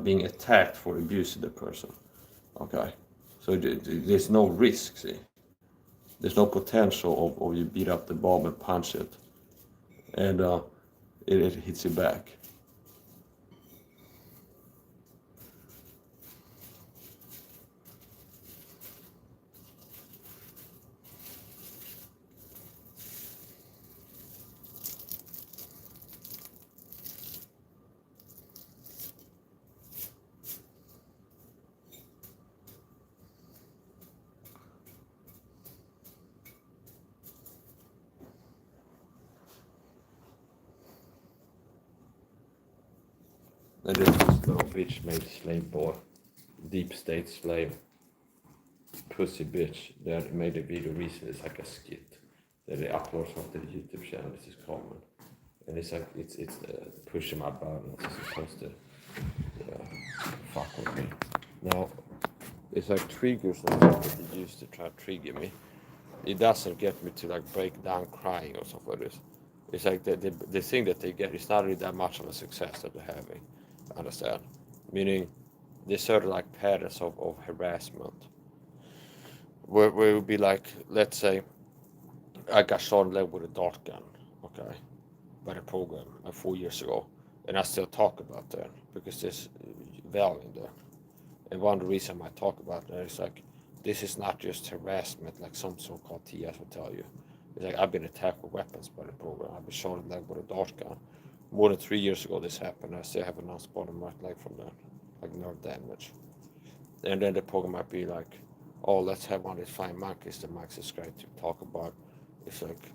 being attacked for abusing the person. Okay, so there's no risk. See, there's no potential of you beat up the bulb and punch it, and it hits you back. And there's this little bitch made slave boy, deep state slave, pussy bitch that made a video recently. It's like a skit that they upload from the YouTube channel. This is common, and it's like it's pushing my buttons. It's supposed to fuck with me. Now it's like triggers and stuff that they use to try to trigger me. It doesn't get me to like break down crying or something like this. It's like the thing that they get is not really that much of a success that they're having. Understand? Meaning there's certain like patterns of harassment where it would be like, let's say I got shot in the leg with a dart gun, okay, by the program like 4 years ago, and I still talk about that because there's value in that. And one of the reasons I talk about that is like, this is not just harassment like some so-called TS will tell you. It's like I've been attacked with weapons by the program. I've been shot in the leg with a dart gun. More than 3 years ago this happened. I still have a non-spot on my leg from that, like nerve damage. And then the program might be like, oh, let's have one of these flying monkeys that Mike subscribed to talk about. It's like,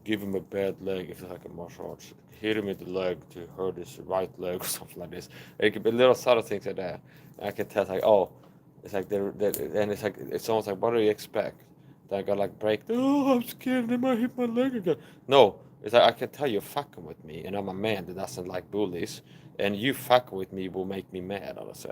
give him a bad leg if it's like a martial arts. Hit him in the leg to hurt his right leg or something like this. It could be little subtle things like that. And I can tell, like, oh, it's like, and it's like, it's almost like, what do you expect? That I got like break, oh, I'm scared, they might hit my leg again. No, it's like, I can tell you're fucking with me, and I'm a man that doesn't like bullies, and you fucking with me will make me mad, honestly.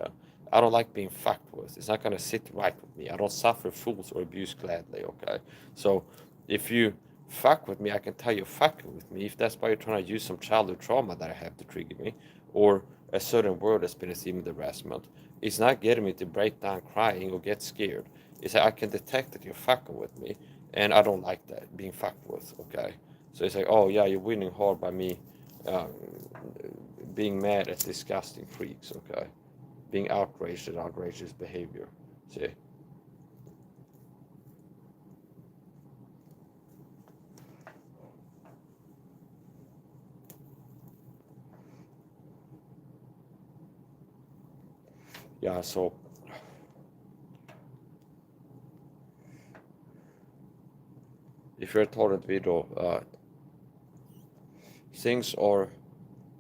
I don't like being fucked with. It's not gonna sit right with me. I don't suffer fools or abuse gladly, okay? So if you fuck with me, I can tell you're fucking with me. If that's why you're trying to use some childhood trauma that I have to trigger me, or a certain word that's been esteemed harassment, it's not getting me to break down crying or get scared. It's like I can detect that you're fucking with me, and I don't like that, being fucked with, okay? So it's like, oh yeah, you're winning hard by me being mad at disgusting freaks, okay? Being outraged at outrageous behavior, see? Yeah, so if you're a tolerant video, things are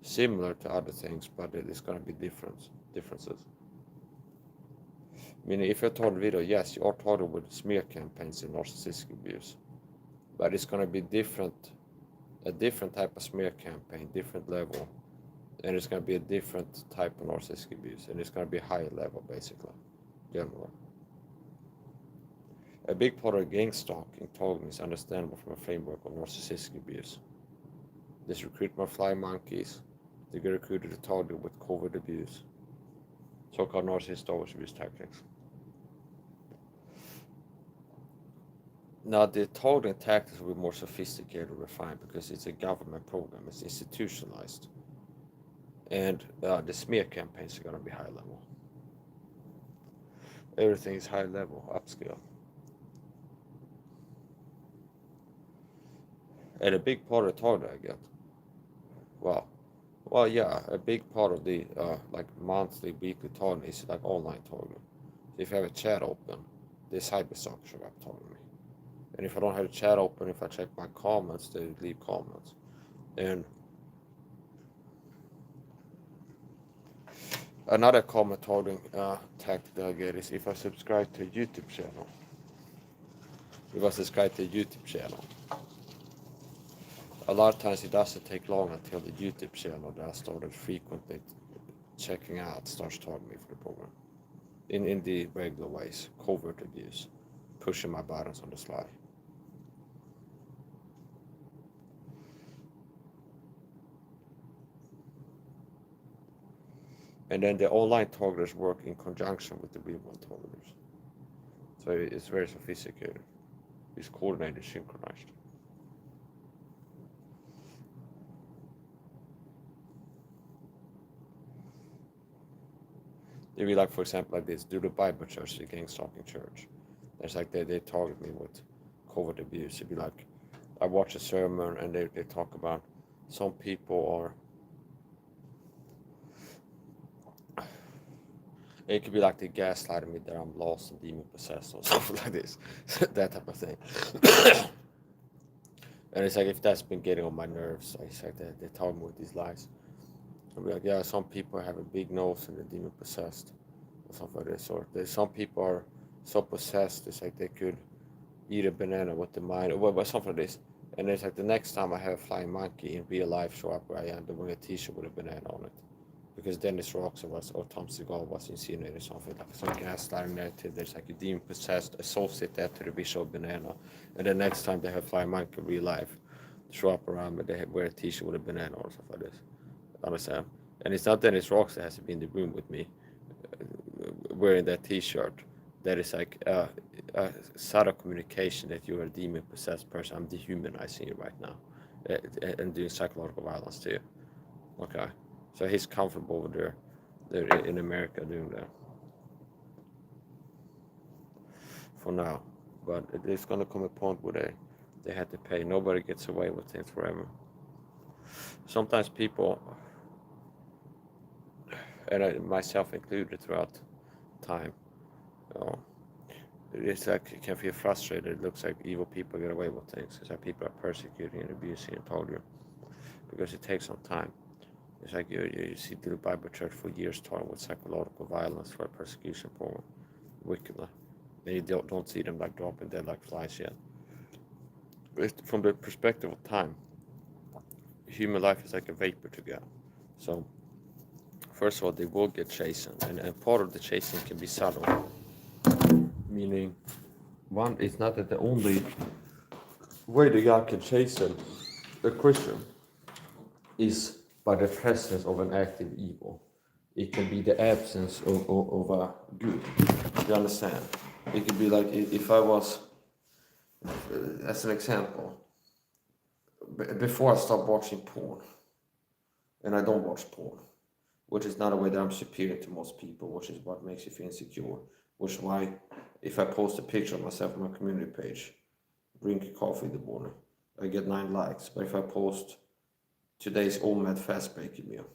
similar to other things, but it's going to be differences. Meaning, if you're targeted video, yes, you are targeted with smear campaigns and narcissistic abuse, but it's going to be a different type of smear campaign, different level, and it's going to be a different type of narcissistic abuse, and it's going to be higher level, basically, generally. A big part of gang stalking targeting is understandable from a framework of narcissistic abuse. This recruitment of fly monkeys, they get recruited to target with covert abuse, so-called narcissist abuse tactics. Now, the targeting tactics will be more sophisticated and refined because it's a government program, it's institutionalized. And the smear campaigns are going to be high level. Everything is high level, upscale. And a big part of the target I get, well, yeah, a big part of the like monthly, weekly targeting is like online targeting. So if you have a chat open, the cyberstalkers should have targeting me. And if I don't have the chat open, if I check my comments, they leave comments. And another comment targeting tactic that I get is if I subscribe to a YouTube channel. If I subscribe to a YouTube channel, a lot of times it doesn't take long until the YouTube channel that I started frequently checking out starts targeting me for the program. In the regular ways, covert abuse, pushing my buttons on the sly. And then the online targeters work in conjunction with the real one targeters. So it's very sophisticated. It's coordinated, synchronized. It'd be like, for example, like this, do the Bible church, the gang stalking church. There's like they target me with covert abuse. It'd be like, I watch a sermon and they talk about some people are, it could be like they gaslighting me that I'm lost and demon possessed or something like this, that type of thing. And it's like, if that's been getting on my nerves, it's like they talk me with these lies. I'll be like, yeah, some people have a big nose and they're demon possessed or something like this. Or there's some people are so possessed, it's like they could eat a banana with the mind, or something like this. And it's like the next time I have a flying monkey in real life show up where I am, they're wearing a t-shirt with a banana on it. Because Dennis Roxon or Tom Seagal was insinuating something like some gaslighting narrative. There's like a demon possessed, associate that to the visual banana. And the next time they have flying monkey in real life, show up around, but they wear a t-shirt with a banana or something like this. Understand? And it's not Dennis Roxon that has to be in the room with me wearing that t-shirt. That is like a subtle communication that you're a demon possessed person. I'm dehumanizing you right now and doing psychological violence to you. Okay, so he's comfortable over there in America doing that for now, but it's gonna come a point where they have to pay. Nobody gets away with things forever. Sometimes people, and I, myself included throughout time, it's like it can feel frustrated. It looks like evil people get away with things. It's like people are persecuting and abusing and targeting because it takes some time. It's like you see the Bible Church for years talking with psychological violence for a persecution program, wickedly. And you don't see them like dropping dead like flies yet. But from the perspective of time, human life is like a vapor to go. So first of all, they will get chasing, and part of the chasing can be subtle. Meaning, one, it's not that the only way the guy can chase a Christian is by the presence of an active evil. It can be the absence of a good. You understand? It could be like if I was, as an example, before I stopped watching porn, and I don't watch porn, which is not a way that I'm superior to most people, which is what makes you feel insecure. Which is why, if I post a picture of myself on my community page, drink coffee in the morning, I get 9 likes. But if I post today's OMAD fast baking meal,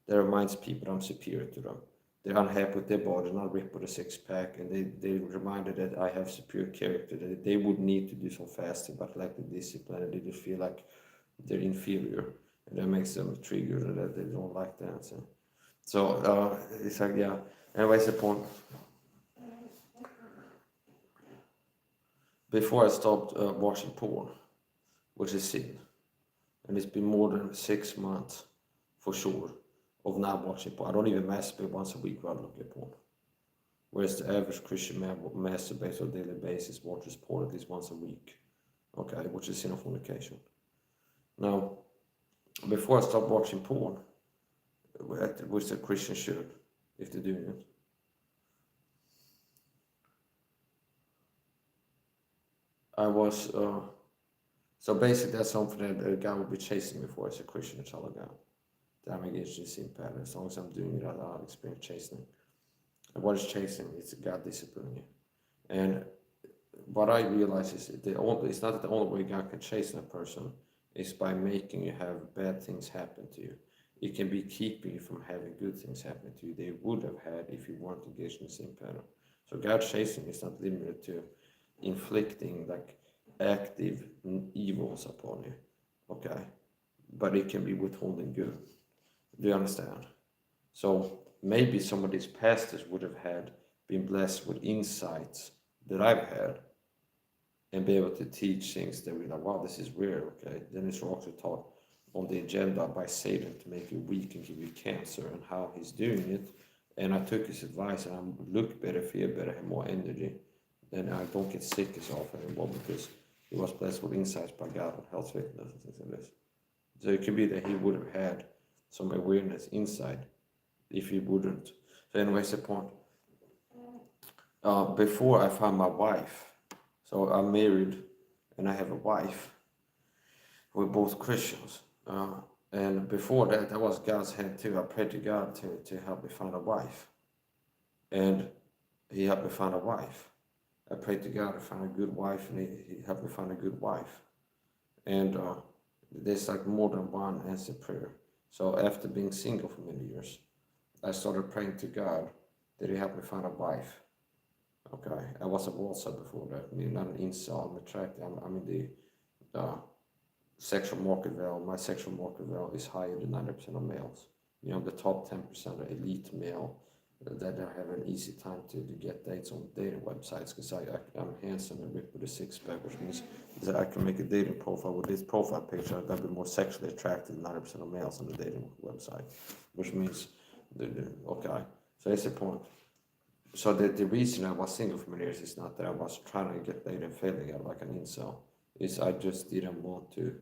that reminds people I'm superior to them. They're unhappy with their body, not ripped with a 6-pack, and they reminded that I have superior character, that they would need to do some fasting, but lack the discipline, and they just feel like they're inferior. and that makes them triggered and that they don't like dancing. So it's like, yeah. Anyways, the point. Before I stopped watching porn, which is sin, and it's been more than 6 months for sure of not watching porn. I don't even masturbate once a week while I look at porn. Whereas the average Christian man masturbates on a daily basis, watches porn at least once a week, okay, which is sin of fornication. Now, before I stopped watching porn, which a Christian should, if they're doing it, I was, so basically that's something that a guy would be chasing me for as a Christian, a child of God. That I'm engaged in sin pattern. As long as I'm doing it, I'll experience chastening. And what is chastening? It's God disciplining you. And what I realize is it's not that the only way God can chasten a person is by making you have bad things happen to you. It can be keeping you from having good things happen to you they would have had if you weren't engaged in the sin pattern. So God chastening is not limited to inflicting like active evils upon you, okay? But it can be withholding good. Do you understand? So maybe some of these pastors would have been blessed with insights that I've had and be able to teach things that we're like, wow, this is weird, okay? Then it's also taught on the agenda by Satan to make you weak and give you cancer and how he's doing it. And I took his advice and I look better, feel better, have more energy. And I don't get sick as often anymore because he was blessed with insights by God on health, fitness, and things like this. So it could be that he would have had some awareness, insight, if he wouldn't. So anyways, the point. Before I found my wife, so I'm married and I have a wife. We're both Christians. And before that, that was God's hand too. I prayed to God to help me find a wife. And he helped me find a wife. I prayed to God to find a good wife, and he helped me find a good wife. And there's like more than one answered prayer. So after being single for many years, I started praying to God that he helped me find a wife. Okay, I was a waltzer before that. I mean, not an incel. I'm attracted. I'm in the sexual market value. My sexual market value is higher than 90% of males. You know, the top 10% of elite male that have an easy time to get dates on dating websites because I'm handsome and ripped with a six-pack, which means that I can make a dating profile with this profile picture that be more sexually attracted than 90% of males on the dating website, which means, okay, so that's the point. So the reason I was single for many years is not that I was trying to get dated and failing out like an incel. Is I just didn't want to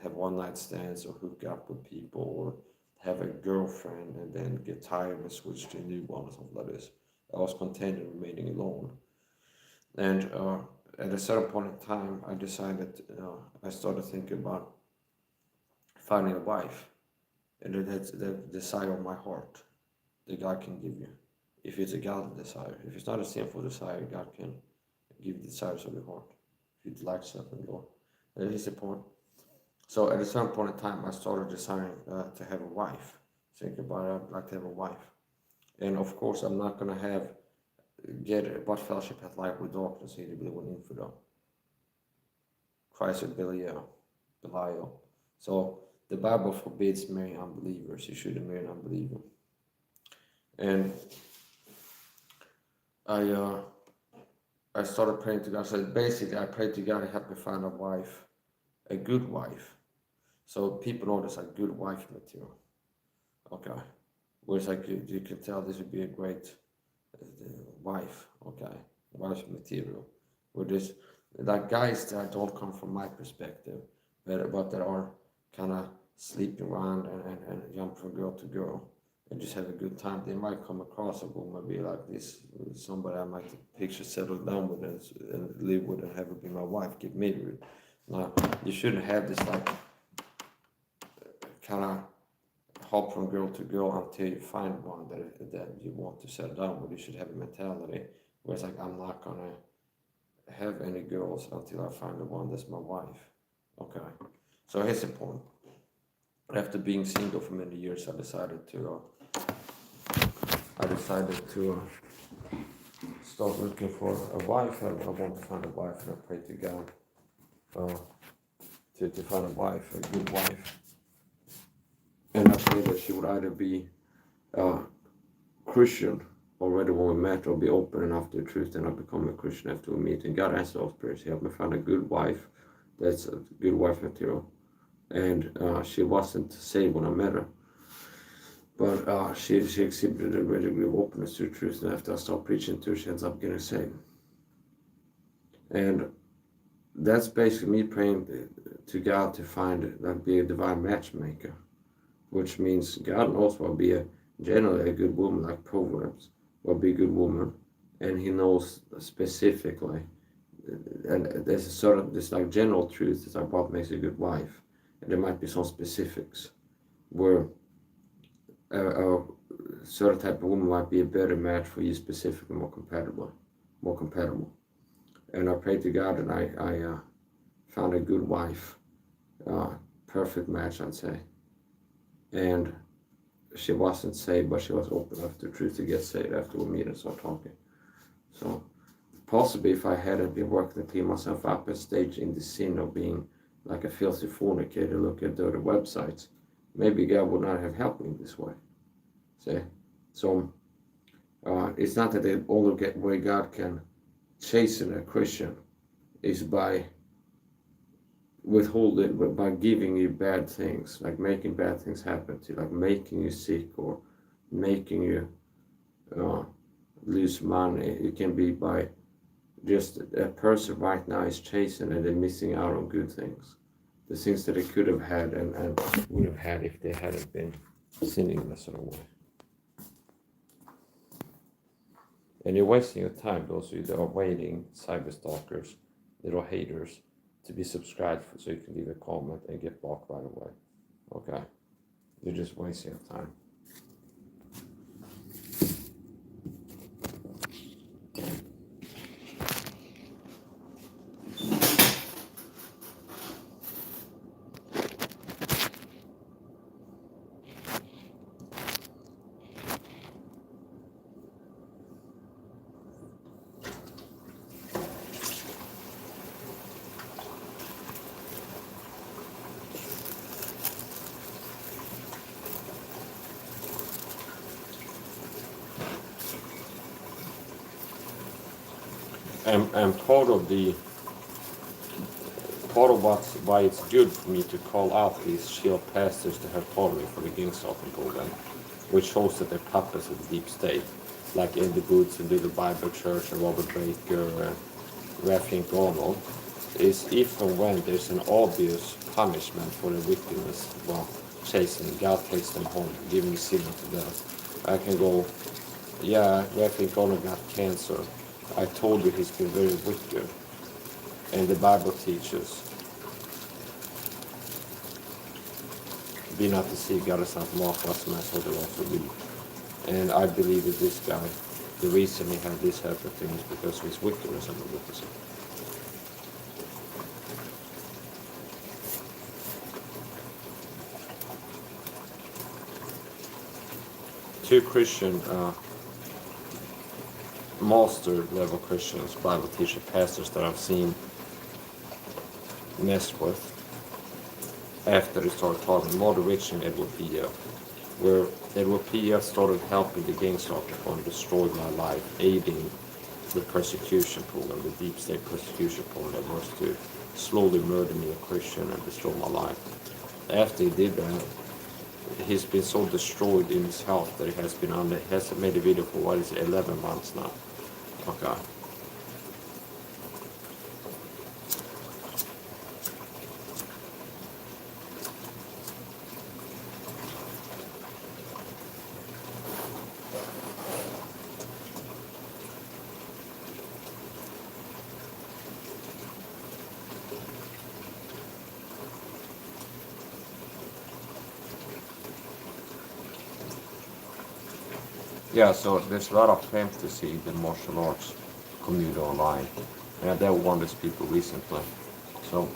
have one-night stands or hook up with people or have a girlfriend and then get tired and switch to a new one or something like this. I was content in remaining alone. And at a certain point in time, I decided, I started thinking about finding a wife. And that's the desire of my heart that God can give you. If it's a godly desire. If it's not a sinful desire, God can give you the desires of your heart. If you'd like something, Lord. That is the point. So at a certain point in time, I started desiring to have a wife. Thinking about it, I'd like to have a wife. And of course, I'm not going to get what fellowship hath light with darkness, either be one infidel. Christ or Belial. So the Bible forbids marrying unbelievers. You shouldn't marry an unbeliever. And I started praying to God. So basically, I prayed to God to help me find a wife, a good wife. So people know this like good wife material. Okay. Whereas like you can tell this would be a great wife. Okay. Wife material. Where there's like guys that don't come from my perspective, but that are kind of sleeping around and jump from girl to girl and just have a good time. They might come across a woman be like this, somebody I might picture settle down with and live with and have her be my wife, get married. Now, you shouldn't have this like kind of hop from girl to girl until you find one that you want to settle down with. You should have a mentality where it's like, I'm not gonna have any girls until I find the one that's my wife. Okay, so here's the point. After being single for many years, I decided to start looking for a wife. I want to find a wife, and I pray to God to find a wife, a good wife. And I prayed that she would either be Christian already when we met, or be open enough to the truth and not become a Christian after we meet. And God answered those prayers. He helped me find a good wife. That's a good wife material. And she wasn't saved when I met her, but she exhibited a great degree of openness to the truth. And after I started preaching to her, she ends up getting saved. And that's basically me praying to God to find, like, be a divine matchmaker, which means God knows what be generally a good woman, like Proverbs, what be a good woman, and He knows specifically. And there's a sort of this like general truth is like what makes a good wife, and there might be some specifics where a certain type of woman might be a better match for you specifically, more compatible. And I prayed to God, and I found a good wife, perfect match, I'd say. And she wasn't saved, but she was open enough to the truth to get saved after we meet and start talking. So possibly if I hadn't been working to clean myself up and stage in the sin of being like a filthy fornicator, look at dirty websites, maybe God would not have helped me this way. See? So it's not that the only way God can chasten a Christian is by withholding, but by giving you bad things, like making bad things happen to you, like making you sick or making you lose money. It can be by just a person right now is chasing and they're missing out on good things, the things that they could have had and would have had if they hadn't been sinning in a certain way. And you're wasting your time, those of you that are waiting, cyber stalkers, little haters, to be subscribed so you can leave a comment and get blocked right away. Okay? You're just wasting your time. And part of why it's good for me to call out these shield pastors that have followed me for the gang stalking program, which shows that they're puppets of the deep state, like Andy Boots and Little Bible Church and Robert Baker and Raphael Garnold, is if and when there's an obvious punishment for the wickedness, well, chastening, God takes them home, giving sin unto death. I can go, yeah, Raphael Garnold got cancer. I told you he's been very wicked. And the Bible teaches, be not deceived, God is not mocked, whatsoever so they also be. And I believe that this guy, the reason he had this happen to him is because of his wickedness and the wickedness. Two Christian master level Christians, Bible teacher, pastors that I've seen mess with after they started talking, Marty Rich and Edward P.F., where Edward P.F. started helping the gang stalking and destroyed my life, aiding the persecution program, the deep state persecution program that was to slowly murder me, a Christian, and destroy my life. After he did that, he's been so destroyed in his health that he has been on. He has made a video for 11 months now. Okay. Yeah, so there's a lot of fantasy in the martial arts community online, and I've dealt with these people recently. So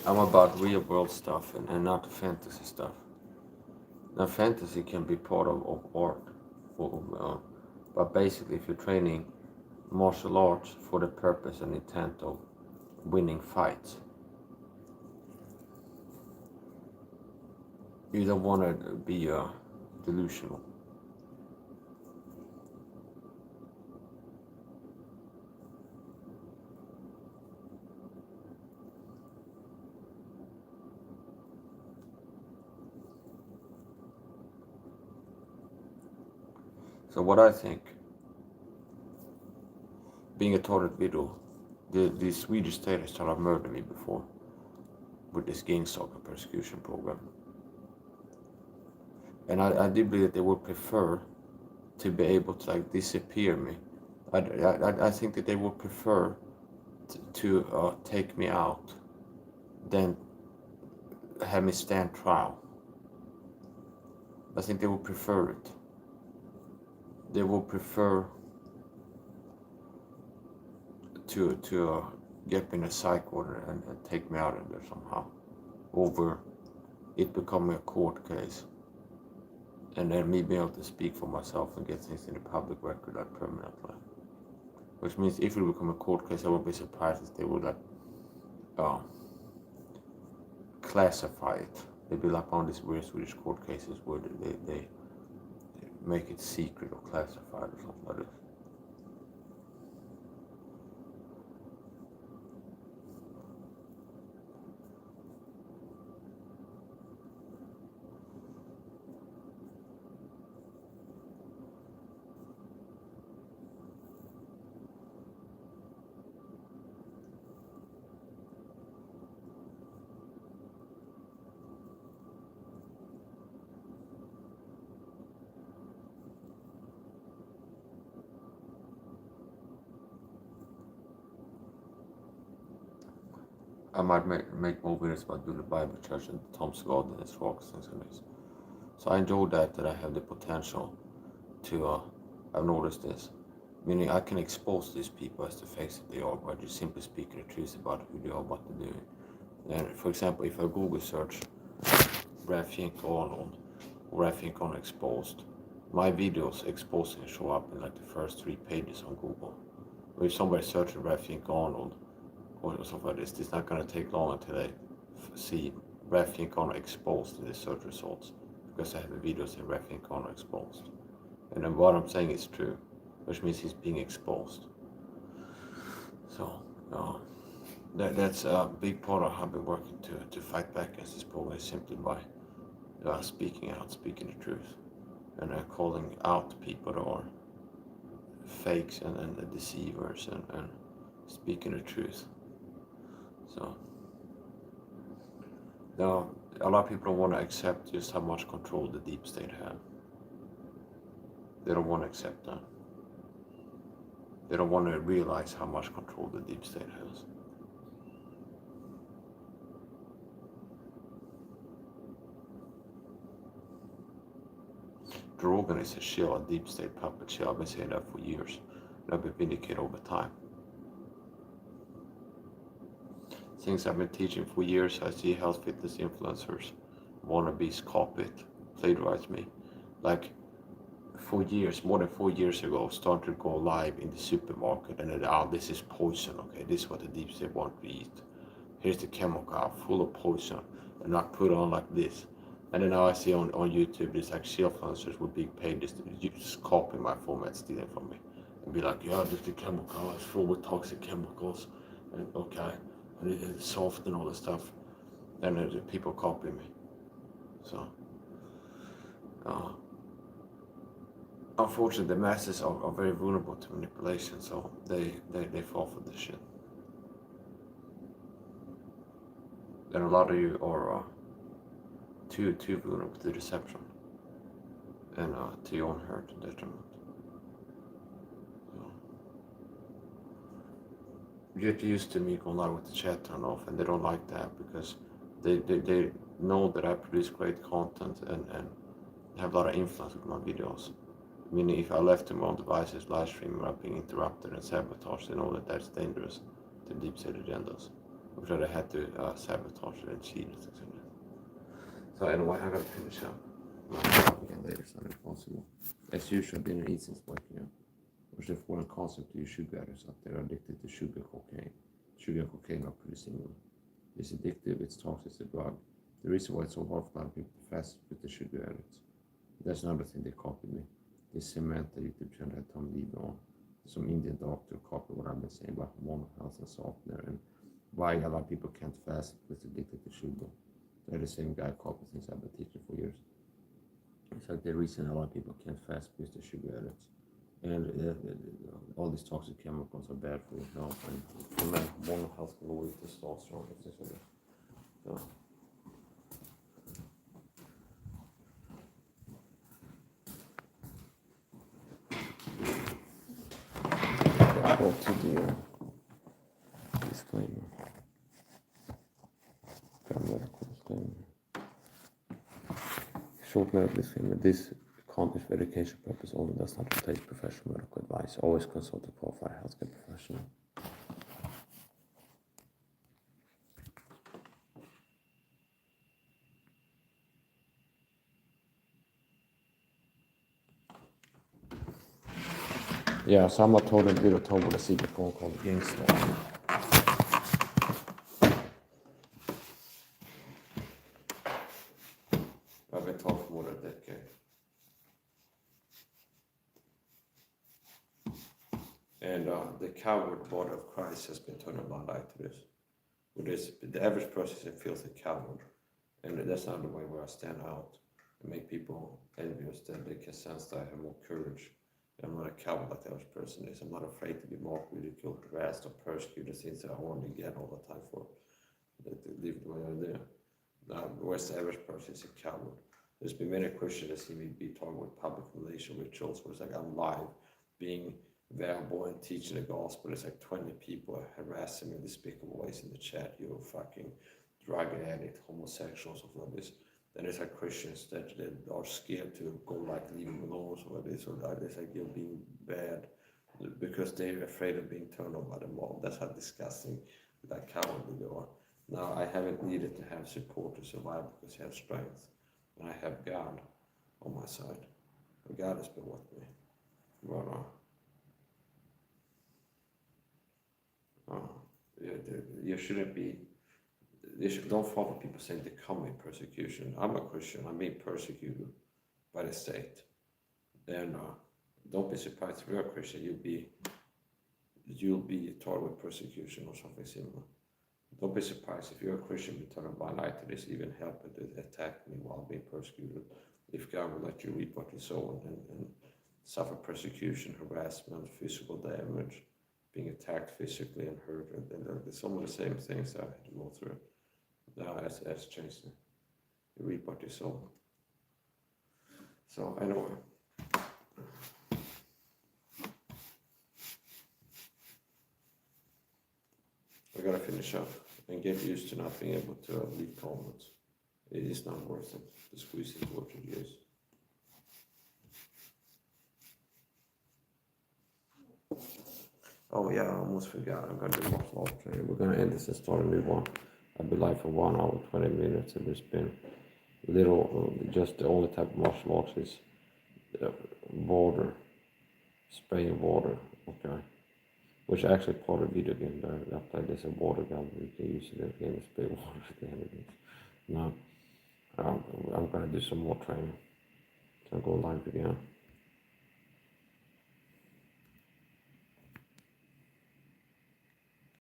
I'm about real world stuff and not fantasy stuff. Now fantasy can be part of art, but basically if you're training martial arts for the purpose and intent of winning fights, You don't want to be delusional. So what I think, being a total video, the Swedish state has tried to murder me before with this gang stalker persecution program. And I do believe that they would prefer to be able to like disappear me. I think that they would prefer to take me out than have me stand trial. I think they would prefer it. They would prefer to get me in a psych ward and take me out of there somehow, over it becoming a court case, and then me being able to speak for myself and get things in the public record like permanently. Which means if it become a court case, I would be surprised if they would like classify it. They'd be like one of these weird Swedish court cases where they make it secret or classified or something like this. I might make more videos about doing the Bible Church and Tom's Garden and rocks and things like this. So I enjoy that I have the potential to, I've noticed this, meaning I can expose these people as the face that they are by just simply speaking the truth about who they are, what they're doing. And for example, if I Google search Rafienko Arnold or Rafienko Arnold exposed, my videos exposing show up in like the first 3 pages on Google. Or if somebody searches Rafienko Arnold or something like this, it's not going to take long until they see Rafienko Arnold exposed in the search results, because I have the videos in Rafienko Arnold exposed. And then what I'm saying is true, which means he's being exposed. So that's a big part of how I've been working to fight back against this program, is simply by speaking out, speaking the truth, and calling out people that are fakes and deceivers, and speaking the truth. So now a lot of people don't want to accept just how much control the deep state have. They don't want to accept that. They don't want to realize how much control the deep state has. Joe Rogan is a shill, a deep state puppet shill. I've been saying that for years. And I've been vindicated over time. Things I've been teaching for years, I see health fitness influencers, wannabes copy it, plagiarize me. Like for years, more than 4 years ago, started to go live in the supermarket and then, this is poison, okay, this is what the deep state want to eat. Here's the chemical full of poison, and I put on like this. And then now I see on YouTube, there's like influencers with big pages just copy my format, stealing from me. And be like, yeah, this is the chemical, it's full with toxic chemicals, and okay, and it's soft and all this stuff. And then people copy me. So, unfortunately, the masses are very vulnerable to manipulation, so they fall for this shit. And a lot of you are too vulnerable to deception and to your own hurt and detriment. So, you get used to me going live with the chat turned off, and they don't like that because they know that I produce great content and have a lot of influence with my videos. Meaning if I left them on devices live streaming without being interrupted and sabotaged, they know that that's dangerous to deep state agendas. Which I had to sabotage it and cheat and things like that. So anyway, I gotta finish up. I'll again later, so if possible. As usual, I've been eating since waking up. Which the foreign concept to you sugar addicts out there are addicted to sugar cocaine. Sugar and cocaine are pretty similar. It's addictive, it's toxic, it's a drug. The reason why it's so hard for a lot of people to fast is because the sugar addicts. That's another thing they copied me. They cement the YouTube channel that Tom Lee on. Some Indian doctor copied what I've been saying about hormonal health and softener and why a lot of people can't fast because they're addicted to sugar. They're the same guy copied things I've been teaching for years. It's like the reason a lot of people can't fast because they're sugar addicts. And all these toxic chemicals are bad for your health and for men, hormonal health can go with testosterone and things like that. So. Go to the disclaimer. Medical disclaimer. Short medical disclaimer. This content is for education purpose only, does not replace professional medical advice. Always consult a qualified healthcare professional. Yeah, SAHA told him to talk with a secret phone called Gangster. I've been talking for more than a decade. And the coward body of Christ has been turning a blind eye to this. The average person feels a coward. And that's not the way where I stand out and make people envious that they can sense that I have more courage. I'm not a coward like the average person is. I'm not afraid to be mocked, ridiculed, harassed, or persecuted, things that I want to get all the time for. They live the way I do. Whereas the average person is a coward. There's been many Christians that see me be talking with public relation rituals where it's like I'm live, being verbal and teaching the gospel. It's like 20 people harassing me in despicable ways in the chat. You're a fucking drug addict, homosexual, something like this. Then there's like Christians that are scared to go like leaving alone or this or that. It's like you're being bad because they're afraid of being turned on by the mob. That's how disgusting that cowardly they are. Now I haven't needed to have support to survive because I have strength. And I have God on my side. And God has been with me. You shouldn't be. Don't follow people saying they come in persecution. I'm a Christian. I'm being persecuted by the state. And don't be surprised if you're a Christian. You'll be targeted with persecution or something similar. Don't be surprised if you're a Christian, be turned a blind eye to this, even help it to attack me while being persecuted. If God will let you reap what you sow and suffer persecution, harassment, physical damage, being attacked physically and hurt, and some of the same things I had to go through. Now has changed me. You reap what you sow. So anyway. I gotta finish up and get used to not being able to leave comments. It is not worth it to squeeze it what it is. Oh yeah, I almost forgot. I'm gonna do martial arts training. We're gonna end this and start a new one. I'll be live for 1 hour, 20 minutes, and there's been little, just the only type of martial arts is water, spraying water, okay? Which is actually part of the video game that I played. There's a water gun, you can use it in the game and spray water at the enemies. Now, I'm gonna do some more training. So I'll go live again.